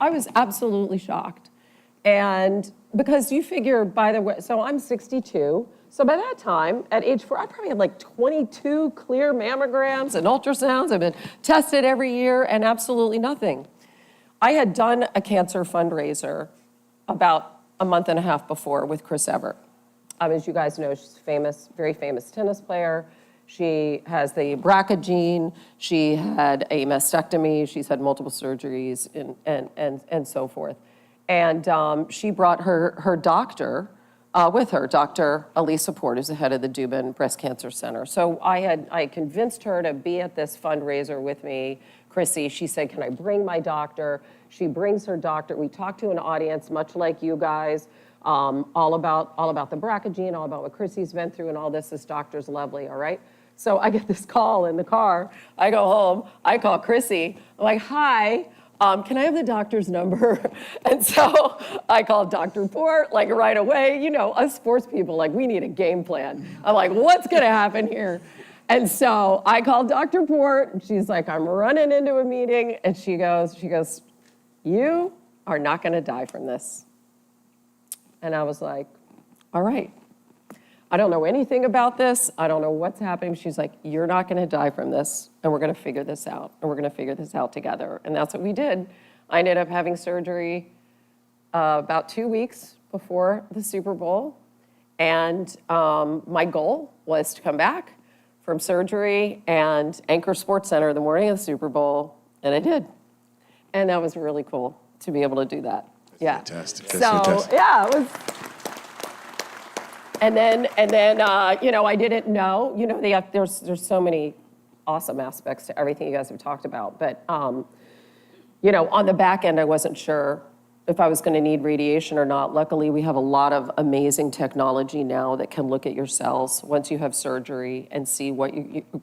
absolutely shocked. And because you figure, by the way, so I'm 62. So by that time, at age 4, I probably had like 22 clear mammograms and ultrasounds. I've been tested every year and absolutely nothing. I had done a cancer fundraiser about a month and a half before with Chris Evert. As you guys know, she's famous, very famous tennis player. She has the BRCA gene. She had a mastectomy. She's had multiple surgeries and so forth. And she brought her doctor with her, Dr. Elisa Port, who's the head of the Dubin Breast Cancer Center. So I convinced her to be at this fundraiser with me, Chrissy. She said, can I bring my doctor? She brings her doctor. We talked to an audience, much like you guys, all about the BRCA gene, all about what Chrissy's been through and all this. This doctor's lovely, all right? So I get this call in the car. I go home. I call Chrissy. I'm like, hi. Can I have the doctor's number? And so I called Dr. Port, like right away. Us sports people, like, we need a game plan. I'm like, what's gonna happen here? And so I called Dr. Port, and she's like, I'm running into a meeting. And she goes, you are not gonna die from this. And I was like, all right. I don't know anything about this. I don't know what's happening. She's like, you're not gonna die from this, and we're gonna figure this out, and we're gonna figure this out together. And that's what we did. I ended up having surgery about 2 weeks before the Super Bowl, and my goal was to come back from surgery and anchor SportsCenter the morning of the Super Bowl, and I did. And that was really cool to be able to do that. That's fantastic. That's so, fantastic. yeah, it was. And then, I didn't know. There's so many awesome aspects to everything you guys have talked about. But, on the back end, I wasn't sure if I was going to need radiation or not. Luckily, we have a lot of amazing technology now that can look at your cells once you have surgery and see what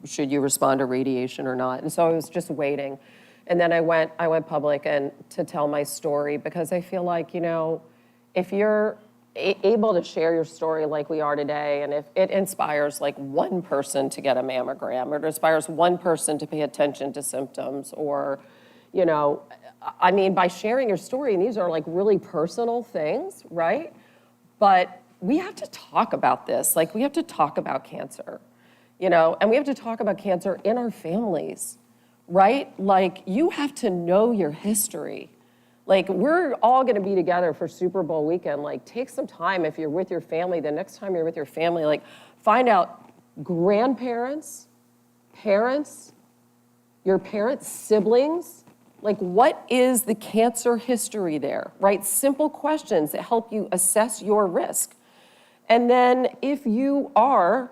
should you respond to radiation or not. And so I was just waiting. And then I went public and to tell my story, because I feel like, if you're able to share your story like we are today, and if it inspires like one person to get a mammogram, or it inspires one person to pay attention to symptoms, or, by sharing your story, and these are like really personal things, right? But we have to talk about this. Like, we have to talk about cancer, and we have to talk about cancer in our families, right? Like, you have to know your history. Like, we're all gonna be together for Super Bowl weekend. Like, take some time if you're with your family, the next time you're with your family, like, find out grandparents, parents, your parents' siblings, like, what is the cancer history there, right? Simple questions that help you assess your risk. And then if you are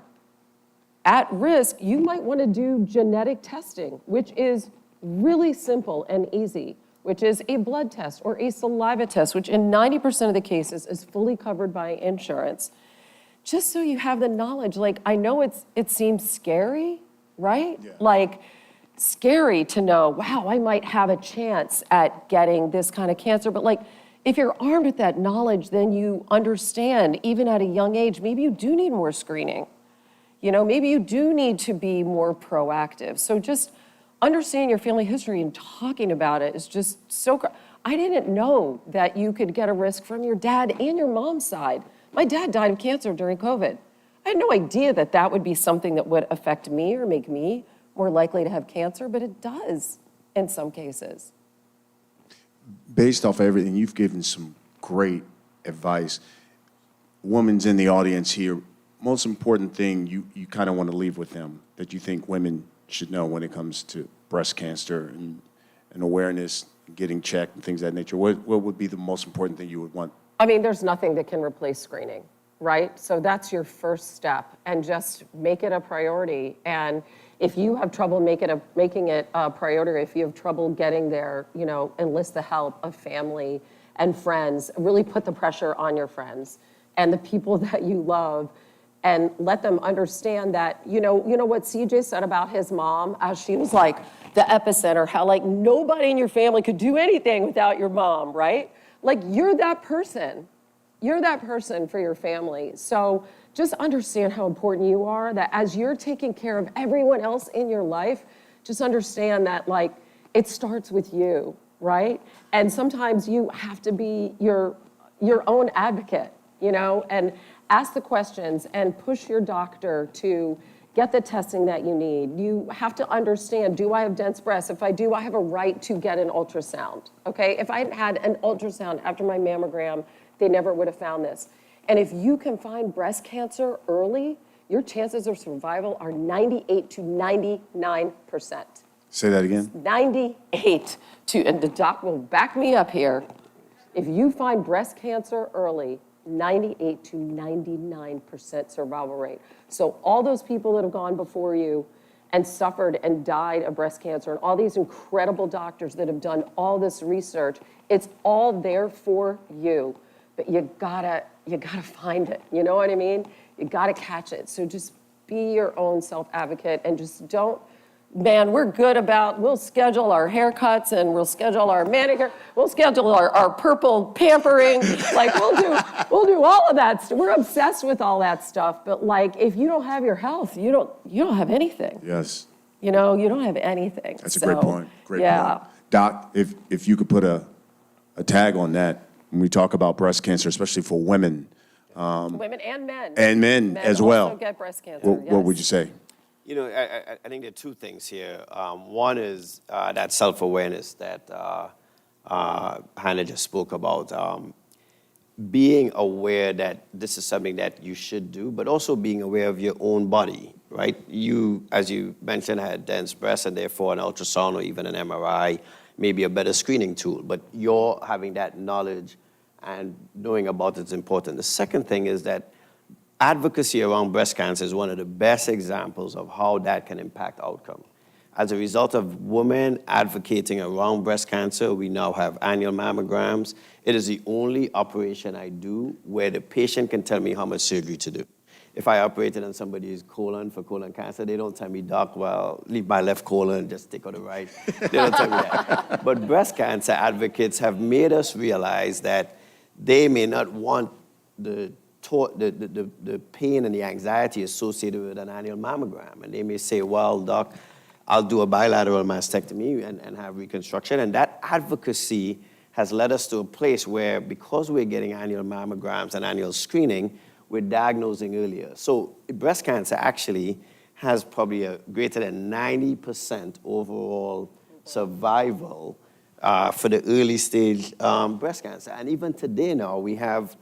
at risk, you might wanna do genetic testing, which is really simple and easy. which is a blood test or a saliva test, which in 90% of the cases is fully covered by insurance. Just so you have the knowledge, like, I know it seems scary, right? Yeah. Like, scary to know, wow, I might have a chance at getting this kind of cancer. But like, if you're armed with that knowledge, then you understand, even at a young age, maybe you do need more screening. You know, maybe you do need to be more proactive. So just understanding your family history and talking about it is just so, I didn't know that you could get a risk from your dad and your mom's side. My dad died of cancer during COVID. I had no idea that that would be something that would affect me or make me more likely to have cancer, but it does in some cases. Based off everything, you've given some great advice. Women's in the audience here, most important thing you kind of want to leave with them that you think women should know when it comes to breast cancer and awareness, getting checked and things of that nature? What would be the most important thing you would want? I mean, there's nothing that can replace screening, right? So that's your first step, and just make it a priority. And if you have trouble making it a priority, if you have trouble getting there, you know, enlist the help of family and friends. Really put the pressure on your friends and the people that you love, and let them understand that, you know what CJ said about his mom, as she was like the epicenter, how like nobody in your family could do anything without your mom, right? Like, you're that person. You're that person for your family. So just understand how important you are, that as you're taking care of everyone else in your life, just understand that, like, it starts with you, right? And sometimes you have to be your own advocate, you know, and ask the questions and push your doctor to get the testing that you need. You have to understand, do I have dense breasts? If I do, I have a right to get an ultrasound, okay? If I hadn't had an ultrasound after my mammogram, they never would have found this. And if you can find breast cancer early, your chances of survival are 98 to 99%. Say that again. 98 to, and the doc will back me up here. If you find breast cancer early, 98 to 99% survival rate. So all those people that have gone before you and suffered and died of breast cancer, and all these incredible doctors that have done all this research, it's all there for you. But you gotta find it. You know what I mean? You gotta catch it. So just be your own self-advocate, and just don't, man, we're good about, we'll schedule our haircuts and we'll schedule our manicure, we'll schedule our purple pampering, like we'll do all of that. We're obsessed with all that stuff, but like, if you don't have your health, you don't have anything. Yes. You know, you don't have anything. That's a great point. Great yeah. point. Doc, if you could put a tag on that, when we talk about breast cancer, especially for women. Women and men. And men as well. Also get breast cancer, What would you say? You know, I think there are two things here. One is that self-awareness that Hannah just spoke about. Being aware that this is something that you should do, but also being aware of your own body, right? You, as you mentioned, had dense breasts, and therefore an ultrasound or even an MRI may be a better screening tool. But you're having that knowledge and knowing about it is important. The second thing is that advocacy around breast cancer is one of the best examples of how that can impact outcome. As a result of women advocating around breast cancer, we now have annual mammograms. It is the only operation I do where the patient can tell me how much surgery to do. If I operated on somebody's colon for colon cancer, they don't tell me, Doc, well, leave my left colon, just take out the right. They don't tell me that. But breast cancer advocates have made us realize that they may not want the pain and the anxiety associated with an annual mammogram. And they may say, well, Doc, I'll do a bilateral mastectomy and have reconstruction. And that advocacy has led us to a place where, because we're getting annual mammograms and annual screening, we're diagnosing earlier. So breast cancer actually has probably a greater than 90% overall survival for the early stage breast cancer. And even today now, we have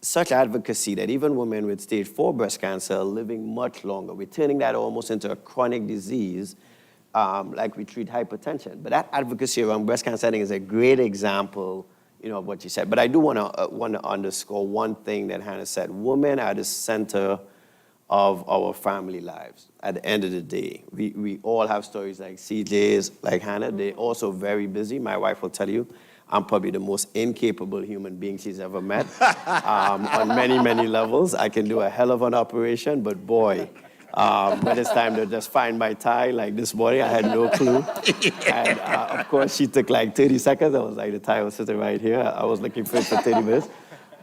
such advocacy that even women with stage 4 breast cancer are living much longer. We're turning that almost into a chronic disease, like we treat hypertension. But that advocacy around breast cancer, I think, is a great example, you know, of what you said. But I do want to underscore one thing that Hannah said. Women are the center of our family lives. At the end of the day, we all have stories like CJ's, like Hannah. They're also very busy. My wife will tell you, I'm probably the most incapable human being she's ever met on many, many levels. I can do a hell of an operation, but boy, when it's time to just find my tie, like this morning, I had no clue. And of course, she took like 30 seconds. I was like, the tie was sitting right here. I was looking for it for 30 minutes.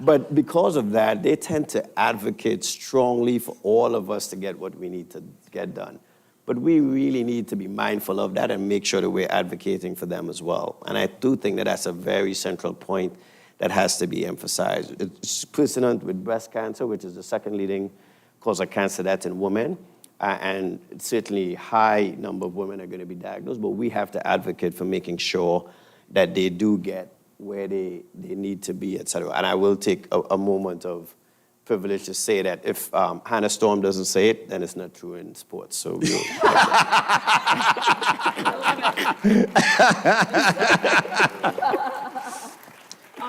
But because of that, they tend to advocate strongly for all of us to get what we need to get done. But we really need to be mindful of that and make sure that we're advocating for them as well. And I do think that that's a very central point that has to be emphasized. It's precedent with breast cancer, which is the second leading cause of cancer that's in women. And certainly high number of women are going to be diagnosed, but we have to advocate for making sure that they do get where they need to be, et cetera. And I will take a moment of privilege to say that if Hannah Storm doesn't say it, then it's not true in sports. So we'll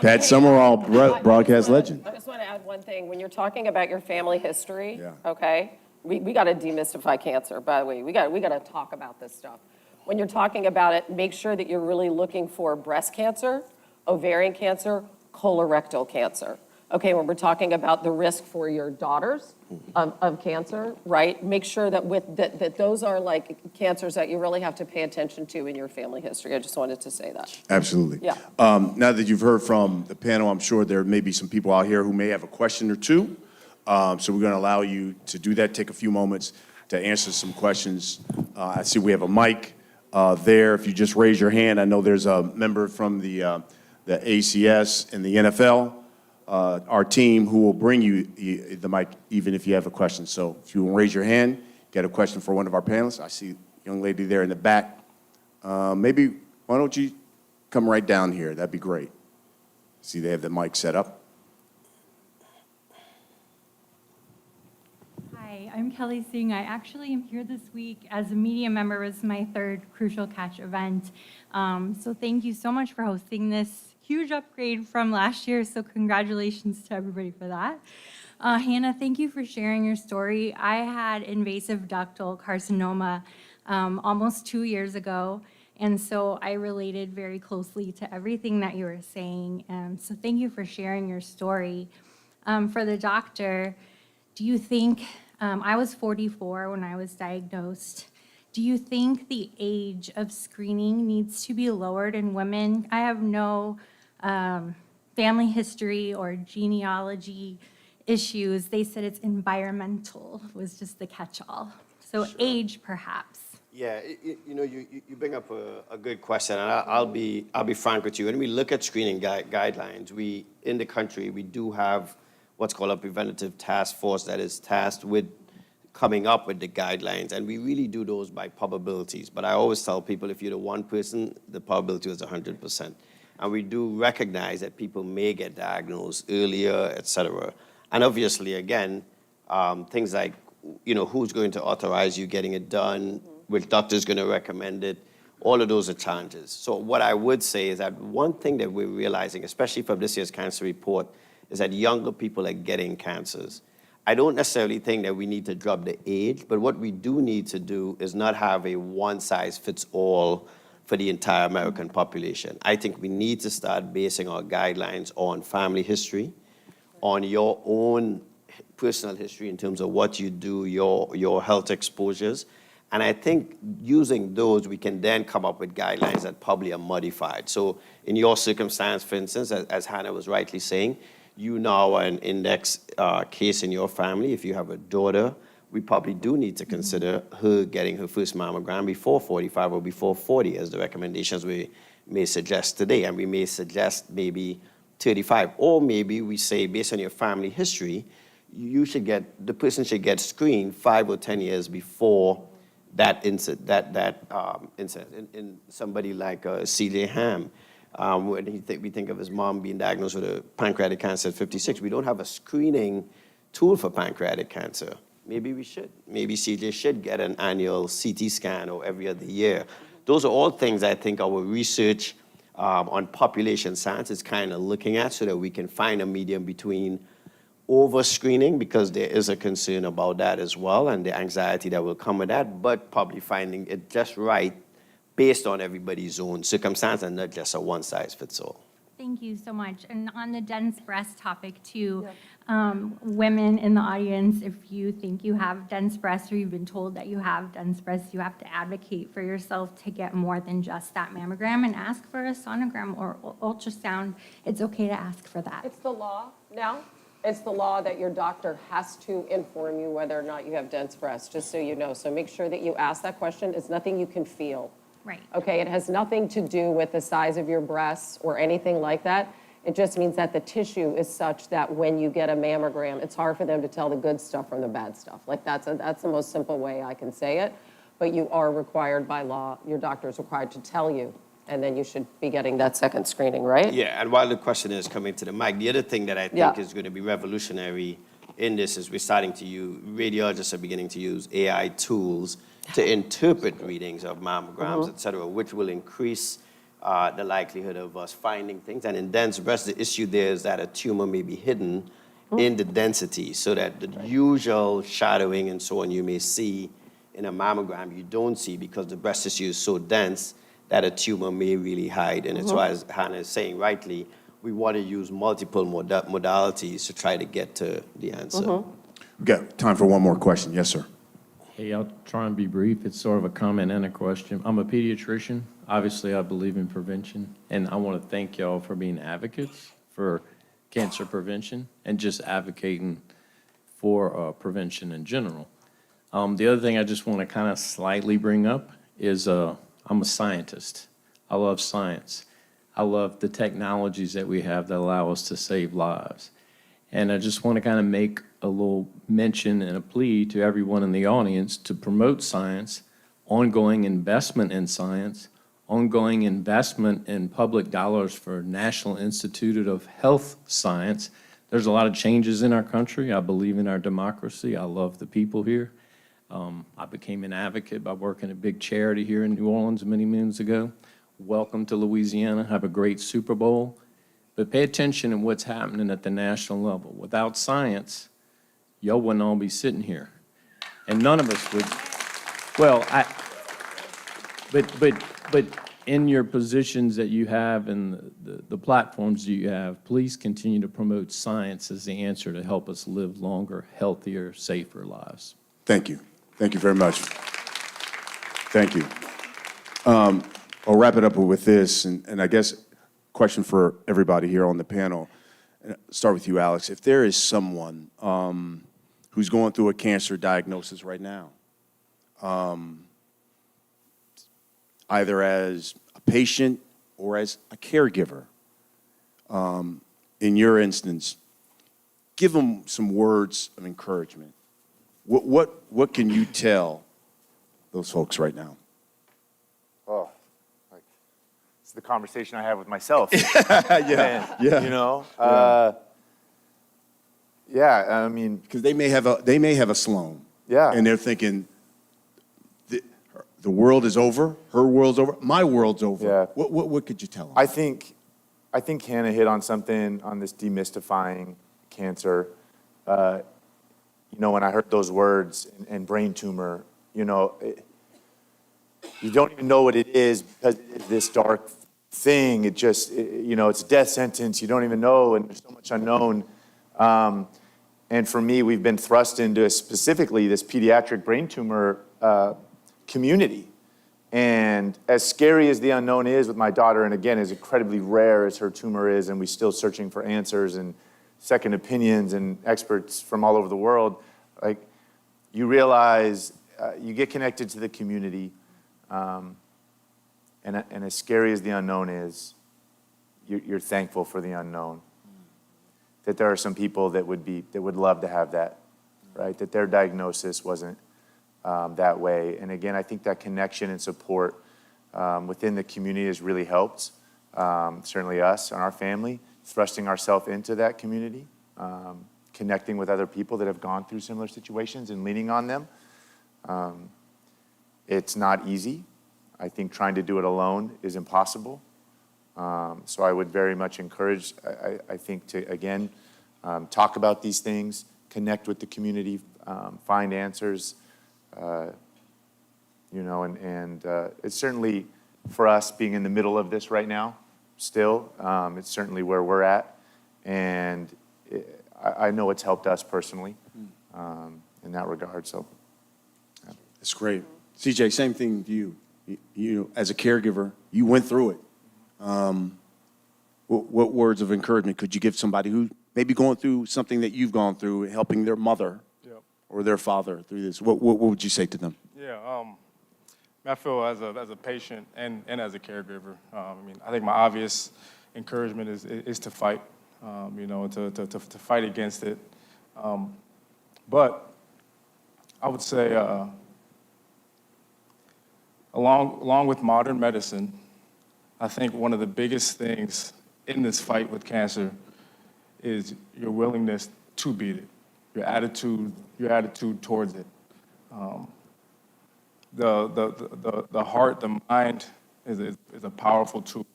Pat Summerall, broadcast legend. I just want to add one thing. When you're talking about your family history, Yeah. okay, we got to demystify cancer, by the way. We got to talk about this stuff. When you're talking about it, make sure that you're really looking for breast cancer, ovarian cancer, colorectal cancer. Okay, when we're talking about the risk for your daughters of cancer, right? Make sure that that those are like cancers that you really have to pay attention to in your family history. I just wanted to say that. Absolutely. Yeah. Now that you've heard from the panel, I'm sure there may be some people out here who may have a question or two. So we're going to allow you to do that. Take a few moments to answer some questions. I see we have a mic there. If you just raise your hand, I know there's a member from the ACS and the NFL. Our team who will bring you the mic even if you have a question. So if you will raise your hand, get a question for one of our panelists. I see a young lady there in the back. Maybe, why don't you come right down here? That'd be great. See, they have the mic set up. Hi, I'm Kelly Singh. I actually am here this week as a media member. It was my third Crucial Catch event. So thank you so much for hosting this huge upgrade from last year, so congratulations to everybody for that. Hannah, thank you for sharing your story. I had invasive ductal carcinoma almost 2 years ago, and so I related very closely to everything that you were saying. So thank you for sharing your story. For the doctor, do you think, I was 44 when I was diagnosed, do you think the age of screening needs to be lowered in women? I have no family history or genealogy issues. They said it's environmental was just the catch-all. So sure. Age, perhaps. Yeah, you bring up a good question, and I'll be frank with you. When we look at screening guidelines, in the country we do have what's called a preventative task force that is tasked with coming up with the guidelines, and we really do those by probabilities. But I always tell people, if you're the one person, the probability is 100%. And we do recognize that people may get diagnosed earlier, et cetera. And obviously, again, things like, who's going to authorize you getting it done, which doctor's going to recommend it, all of those are challenges. So what I would say is that one thing that we're realizing, especially from this year's cancer report, is that younger people are getting cancers. I don't necessarily think that we need to drop the age, but what we do need to do is not have a one-size-fits-all for the entire American population. I think we need to start basing our guidelines on family history, on your own personal history in terms of what you do, your health exposures. And I think using those, we can then come up with guidelines that probably are modified. So in your circumstance, for instance, as Hannah was rightly saying, you now are an index case in your family. If you have a daughter, we probably do need to consider her getting her first mammogram before 45 or before 40, as the recommendations we may suggest today. And we may suggest maybe 35. Or maybe we say, based on your family history, the person should get screened 5 or 10 years before that incident. In somebody like C.J. Ham, when we think of his mom being diagnosed with a pancreatic cancer at 56, we don't have a screening tool for pancreatic cancer. Maybe we should. Maybe CJ should get an annual CT scan or every other year. Those are all things I think our research on population science is kind of looking at so that we can find a medium between over-screening, because there is a concern about that as well, and the anxiety that will come with that, but probably finding it just right based on everybody's own circumstance and not just a one-size-fits-all. Thank you so much. And on the dense breast topic too, women in the audience, if you think you have dense breasts or you've been told that you have dense breasts, you have to advocate for yourself to get more than just that mammogram and ask for a sonogram or ultrasound. It's okay to ask for that. It's the law now. It's the law that your doctor has to inform you whether or not you have dense breasts, just so you know. So make sure that you ask that question. It's nothing you can feel. Right. Okay, it has nothing to do with the size of your breasts or anything like that. It just means that the tissue is such that when you get a mammogram, it's hard for them to tell the good stuff from the bad stuff. Like that's the most simple way I can say it. But you are required by law, your doctor is required to tell you, and then you should be getting that second screening, right? Yeah, and while the question is coming to the mic, the other thing that I think is going to be revolutionary in this is we're starting to use, radiologists are beginning to use AI tools to interpret readings of mammograms, et cetera, which will increase the likelihood of us finding things. And in dense breast, the issue there is that a tumor may be hidden in the density, so that the usual shadowing and so on you may see in a mammogram, you don't see because the breast tissue is so dense that a tumor may really hide. And it's why, as Hannah is saying rightly, we want to use multiple modalities to try to get to the answer. We've got time for one more question. Yes, sir. Hey, I'll try and be brief. It's sort of a comment and a question. I'm a pediatrician. Obviously, I believe in prevention, and I want to thank y'all for being advocates for cancer prevention and just advocating for prevention in general. The other thing I just want to kind of slightly bring up is I'm a scientist. I love science. I love the technologies that we have that allow us to save lives. And I just want to kind of make a little mention and a plea to everyone in the audience to promote science, ongoing investment in science, ongoing investment in public dollars for National Institute of Health Science. There's a lot of changes in our country. I believe in our democracy. I love the people here. I became an advocate by working at a big charity here in New Orleans many moons ago. Welcome to Louisiana. Have a great Super Bowl. But pay attention to what's happening at the national level. Without science, y'all wouldn't all be sitting here. And none of us would, well, but in your positions that you have and the platforms that you have, please continue to promote science as the answer to help us live longer, healthier, safer lives. Thank you. Thank you very much. Thank you. I'll wrap it up with this, and I guess question for everybody here on the panel. Start with you, Alex. If there is someone who's going through a cancer diagnosis right now, either as a patient or as a caregiver, in your instance, give them some words of encouragement. What can you tell those folks right now? Oh, like, it's the conversation I have with myself. Yeah. You know? I mean, because they may have a Sloan. Yeah. And they're thinking, the world is over, her world's over, my world's over. Yeah. What could you tell them? I think Hannah hit on something on this demystifying cancer. You know, when I heard those words and brain tumor, you know, you don't even know what it is because it's this dark thing. It just, you know, it's a death sentence. You don't even know, and there's so much unknown. And for me, we've been thrust into specifically this pediatric brain tumor community. And as scary as the unknown is with my daughter, and again, as incredibly rare as her tumor is, and we're still searching for answers and second opinions and experts from all over the world, like, you realize you get connected to the community, and as scary as the unknown is, you're thankful for the unknown. That there are some people that would love to have that, right? That their diagnosis wasn't that way. And again, I think that connection and support within the community has really helped. Certainly us and our family, thrusting ourselves into that community, connecting with other people that have gone through similar situations and leaning on them. It's not easy. I think trying to do it alone is impossible. So I would very much encourage, I think, to, again, talk about these things, connect with the community, find answers, and it's certainly for us being in the middle of this right now, still, it's certainly where we're at. And I know it's helped us personally in that regard, so. Yeah. That's great. CJ, same thing to you. You, as a caregiver, you went through it. What words of encouragement could you give somebody who may be going through something that you've gone through, helping their mother or their father through this? What would you say to them? Yeah, I feel as a patient and as a caregiver, I think my obvious encouragement is to fight, to fight against it. But I would say, along with modern medicine, I think one of the biggest things in this fight with cancer is your willingness to beat it, your attitude towards it. The heart, the mind is a powerful tool.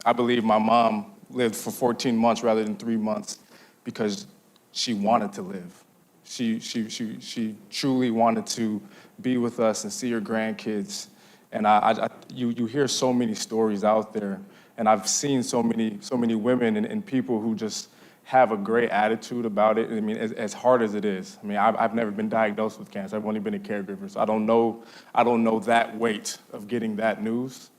I believe my mom lived for 14 months rather than 3 months because she wanted to live. She truly wanted to be with us and see her grandkids. And you hear so many stories out there, and I've seen so many women and people who just have a great attitude about it. I mean, as hard as it is. I mean, I've never been diagnosed with cancer. I've only been a caregiver, so I don't know that weight of getting that news.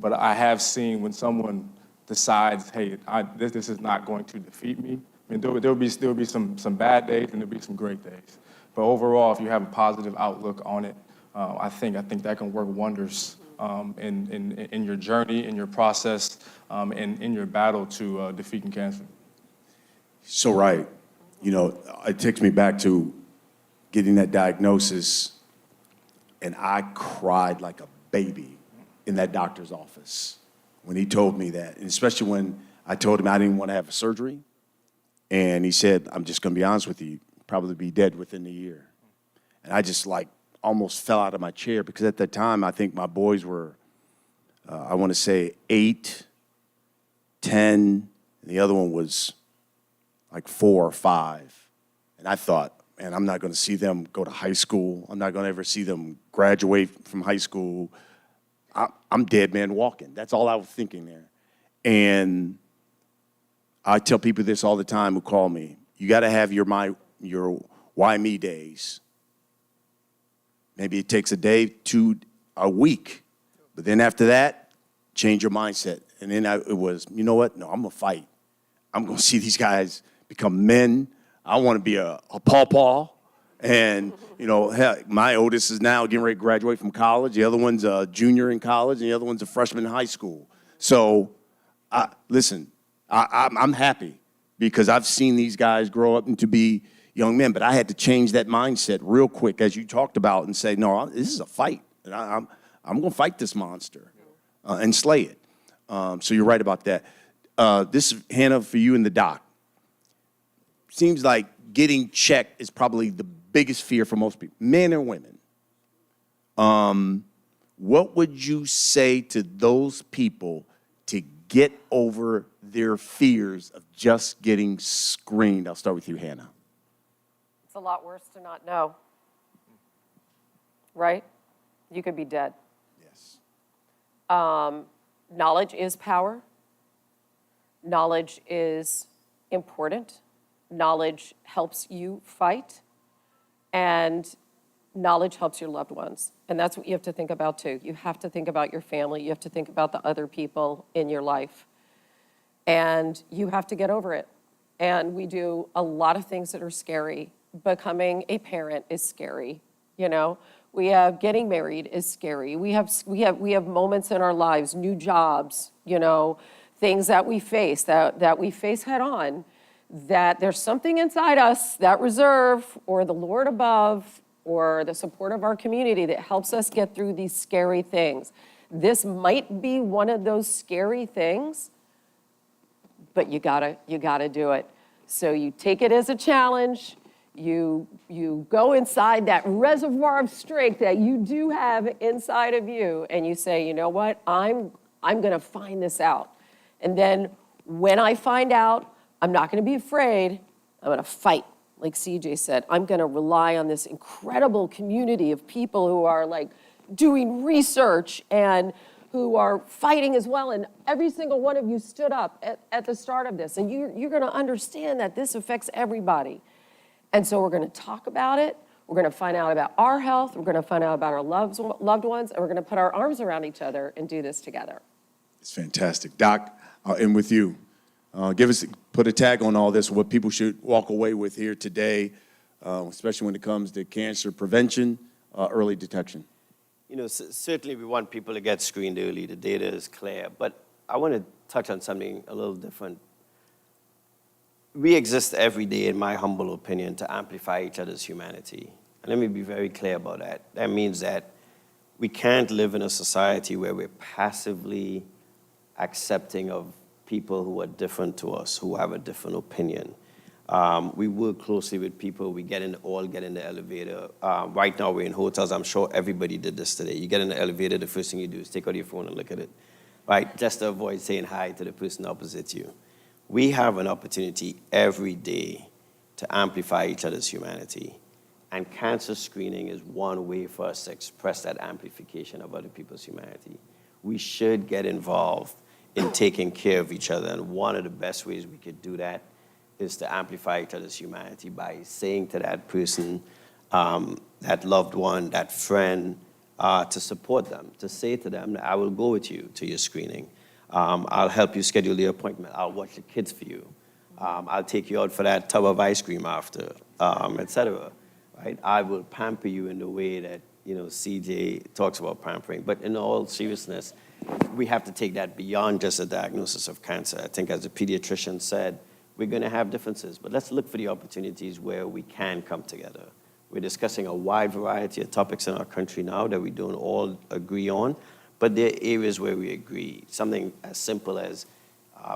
But I have seen when someone decides, hey, this is not going to defeat me. I mean, there'll be some bad days and there'll be some great days. But overall, if you have a positive outlook on it, I think that can work wonders in your journey, in your process, and in your battle to defeating cancer. So right. It takes me back to getting that diagnosis, and I cried like a baby in that doctor's office when he told me that, and especially when I told him I didn't want to have a surgery, and he said, I'm just going to be honest with you, probably be dead within a year. And I just almost fell out of my chair because at that time, I think my boys were, I want to say 8, 10, and the other one was 4 or 5. And I thought, man, I'm not going to see them go to high school. I'm not going to ever see them graduate from high school. I'm dead man walking. That's all I was thinking there. And I tell people this all the time who call me. You got to have your why me days. Maybe it takes a day to a week. But then after that, change your mindset. And then it was, you know what? No, I'm going to fight. I'm going to see these guys become men. I want to be a pawpaw. And, heck, my oldest is now getting ready to graduate from college. The other one's a junior in college, and the other one's a freshman in high school. So, listen, I'm happy because I've seen these guys grow up into be young men, but I had to change that mindset real quick, as you talked about, and say, no, this is a fight. And I'm going to fight this monster and slay it. So you're right about that. This is, Hannah, for you and the doc. Seems like getting checked is probably the biggest fear for most people, men and women. What would you say to those people to get over their fears of just getting screened? I'll start with you, Hannah. It's a lot worse to not know, right? You could be dead. Yes. Knowledge is power. Knowledge is important. Knowledge helps you fight. And knowledge helps your loved ones. And that's what you have to think about too. You have to think about your family. You have to think about the other people in your life. And you have to get over it. And we do a lot of things that are scary. Becoming a parent is scary, We have getting married is scary. We have moments in our lives, new jobs, things that we face that we face head on, that there's something inside us, that reserve or the Lord above or the support of our community that helps us get through these scary things. This might be one of those scary things, but you gotta do it. So you take it as a challenge. You go inside that reservoir of strength that you do have inside of you, and you say, you know what? I'm gonna find this out. And then when I find out, I'm not going to be afraid. I'm going to fight. Like CJ said, I'm going to rely on this incredible community of people who are like doing research and who are fighting as well. And every single one of you stood up at the start of this. And you're going to understand that this affects everybody. And so we're going to talk about it. We're going to find out about our health. We're going to find out about our loved ones. And we're going to put our arms around each other and do this together. It's fantastic. Doc, I'll end with you. Put a tag on all this, what people should walk away with here today, especially when it comes to cancer prevention, early detection. You know, certainly we want people to get screened early. The data is clear. But I want to touch on something a little different. We exist every day, in my humble opinion, to amplify each other's humanity. And let me be very clear about that. That means that we can't live in a society where we're passively accepting of people who are different to us, who have a different opinion. We work closely with people. We all get in the elevator. Right now we're in hotels. I'm sure everybody did this today. You get in the elevator, the first thing you do is take out your phone and look at it, right? Just to avoid saying hi to the person opposite you. We have an opportunity every day to amplify each other's humanity. And cancer screening is one way for us to express that amplification of other people's humanity. We should get involved in taking care of each other. And one of the best ways we could do that is to amplify each other's humanity by saying to that person, that loved one, that friend, to support them, to say to them, I will go with you to your screening. I'll help you schedule the appointment. I'll watch the kids for you. I'll take you out for that tub of ice cream after, et cetera. Right? I will pamper you in the way that, you know, CJ talks about pampering. But in all seriousness, we have to take that beyond just a diagnosis of cancer. I think as the pediatrician said, we're going to have differences, but let's look for the opportunities where we can come together. We're discussing a wide variety of topics in our country now that we don't all agree on, but there are areas where we agree. Something as simple as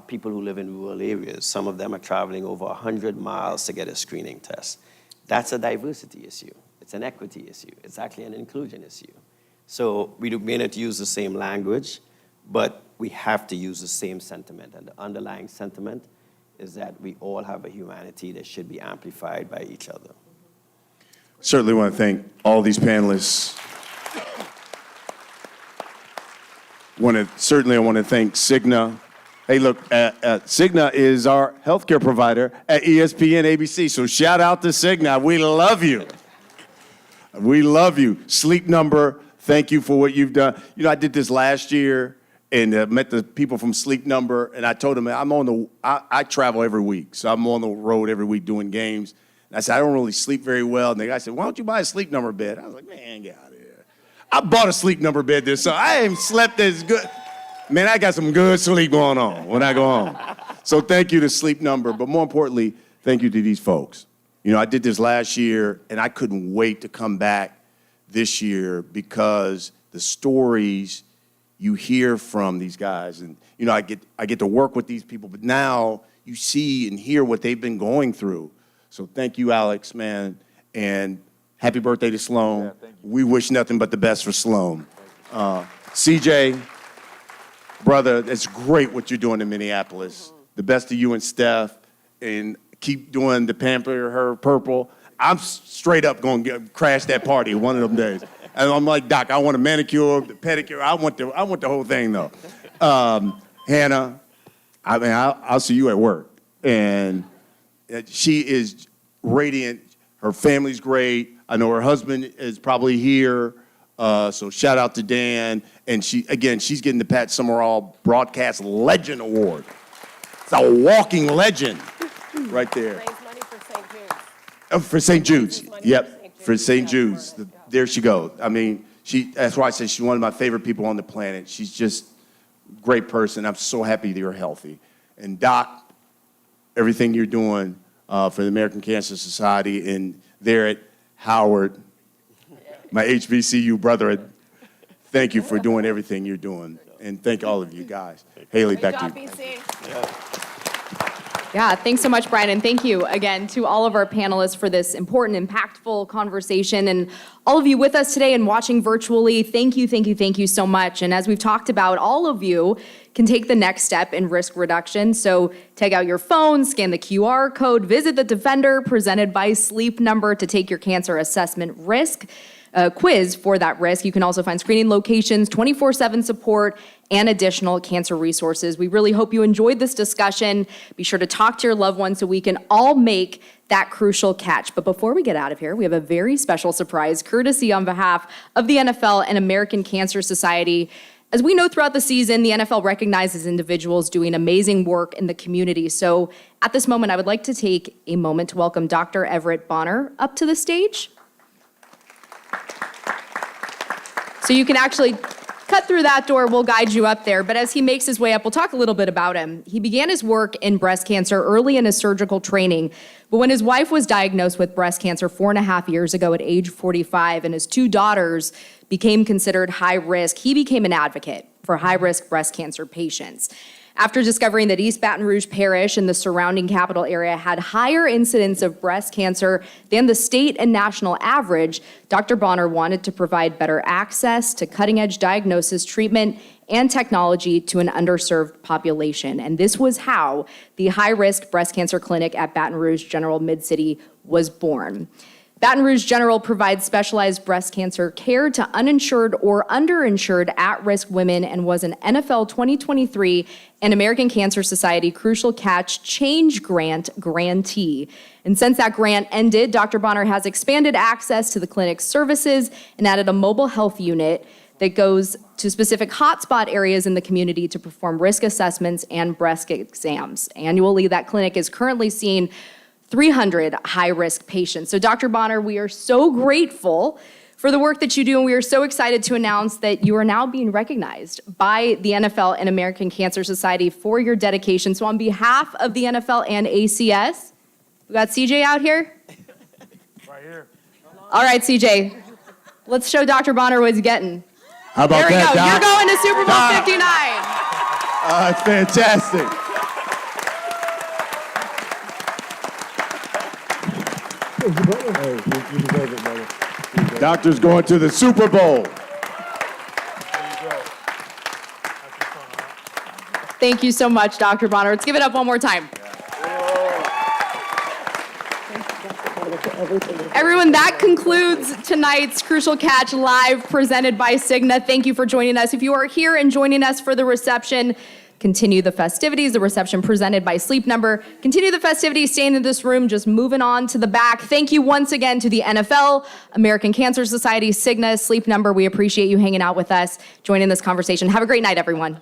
people who live in rural areas. Some of them are traveling over 100 miles to get a screening test. That's a diversity issue. It's an equity issue. It's actually an inclusion issue. So we may not use the same language, but we have to use the same sentiment. And the underlying sentiment is that we all have a humanity that should be amplified by each other. Certainly want to thank all these panelists. I want to thank Cigna. Hey, look, Cigna is our healthcare provider at ESPN ABC. So shout out to Cigna. We love you. We love you. Sleep Number, thank you for what you've done. You know, I did this last year and met the people from Sleep Number, and I told them, I travel every week, so I'm on the road every week doing games. And I said, I don't really sleep very well. And the guy said, why don't you buy a Sleep Number bed? I was like, man, get out of here. I bought a Sleep Number bed this summer. I ain't slept as good. Man, I got some good sleep going on when I go home. So thank you to Sleep Number, but more importantly, thank you to these folks. You know, I did this last year, and I couldn't wait to come back this year because the stories you hear from these guys, and you know, I get to work with these people, but now you see and hear what they've been going through. So thank you, Alex, man, and happy birthday to Sloan. Yeah, thank you. We wish nothing but the best for Sloan. CJ, brother, it's great what you're doing in Minneapolis. The best of you and Steph, and keep doing the Pamper Her Purple. I'm straight up going to crash that party one of them days. And I'm like, Doc, I want a manicure, the pedicure. I want the whole thing, though. Hannah, I mean, I'll see you at work. And she is radiant. Her family's great. I know her husband is probably here. So shout out to Dan. And she's getting the Pat Summerall Broadcast Legend Award. It's a walking legend right there. Raise money for St. Jude's. For St. Jude's. Yep, for St. Jude's. There she goes. I mean, that's why I said she's one of my favorite people on the planet. She's just a great person. I'm so happy that you're healthy. And Doc, everything you're doing for the American Cancer Society and there at Howard, my HBCU brother, thank you for doing everything you're doing. And thank all of you guys. Haley, back to you. Great job, BC. Yeah, thanks so much, Brian, and thank you again to all of our panelists for this important, impactful conversation, and all of you with us today and watching virtually. Thank you so much. And as we've talked about, all of you can take the next step in risk reduction. So take out your phone, scan the QR code, visit the Defender presented by Sleep Number to take your cancer assessment risk quiz for that risk. You can also find screening locations, 24/7 support, and additional cancer resources. We really hope you enjoyed this discussion. Be sure to talk to your loved ones so we can all make that crucial catch. But before we get out of here, we have a very special surprise courtesy on behalf of the NFL and American Cancer Society. As we know throughout the season, the NFL recognizes individuals doing amazing work in the community. So at this moment, I would like to take a moment to welcome Dr. Everett Bonner up to the stage. So you can actually cut through that door, we'll guide you up there. But as he makes his way up, we'll talk a little bit about him. He began his work in breast cancer early in his surgical training. But when his wife was diagnosed with breast cancer 4.5 years ago at age 45, and his 2 daughters became considered high risk, he became an advocate for high-risk breast cancer patients. After discovering that East Baton Rouge Parish and the surrounding capital area had higher incidence of breast cancer than the state and national average, Dr. Bonner wanted to provide better access to cutting-edge diagnosis, treatment, and technology to an underserved population. And this was how the high-risk breast cancer clinic at Baton Rouge General Mid-City was born. Baton Rouge General provides specialized breast cancer care to uninsured or underinsured at-risk women and was an NFL 2023 and American Cancer Society Crucial Catch Change Grant grantee. And since that grant ended, Dr. Bonner has expanded access to the clinic's services and added a mobile health unit that goes to specific hotspot areas in the community to perform risk assessments and breast exams. Annually, that clinic is currently seeing 300 high-risk patients. So Dr. Bonner, we are so grateful for the work that you do, and we are so excited to announce that you are now being recognized by the NFL and American Cancer Society for your dedication. So on behalf of the NFL and ACS, we got CJ out here? Right here. All right, CJ, let's show Dr. Bonner what he's getting. How about There we that, go. Doc? You're going to Super Bowl Doc. 59. That's fantastic. Doctor's going to the Super Bowl. Thank you so much, Dr. Bonner. Let's give it up one more time. Everyone, that concludes tonight's Crucial Catch Live presented by Cigna. Thank you for joining us. If you are here and joining us for the reception, continue the festivities, the reception presented by Sleep Number. Continue the festivities, staying in this room, just moving on to the back. Thank you once again to the NFL, American Cancer Society, Cigna, Sleep Number. We appreciate you hanging out with us, joining this conversation. Have a great night, everyone.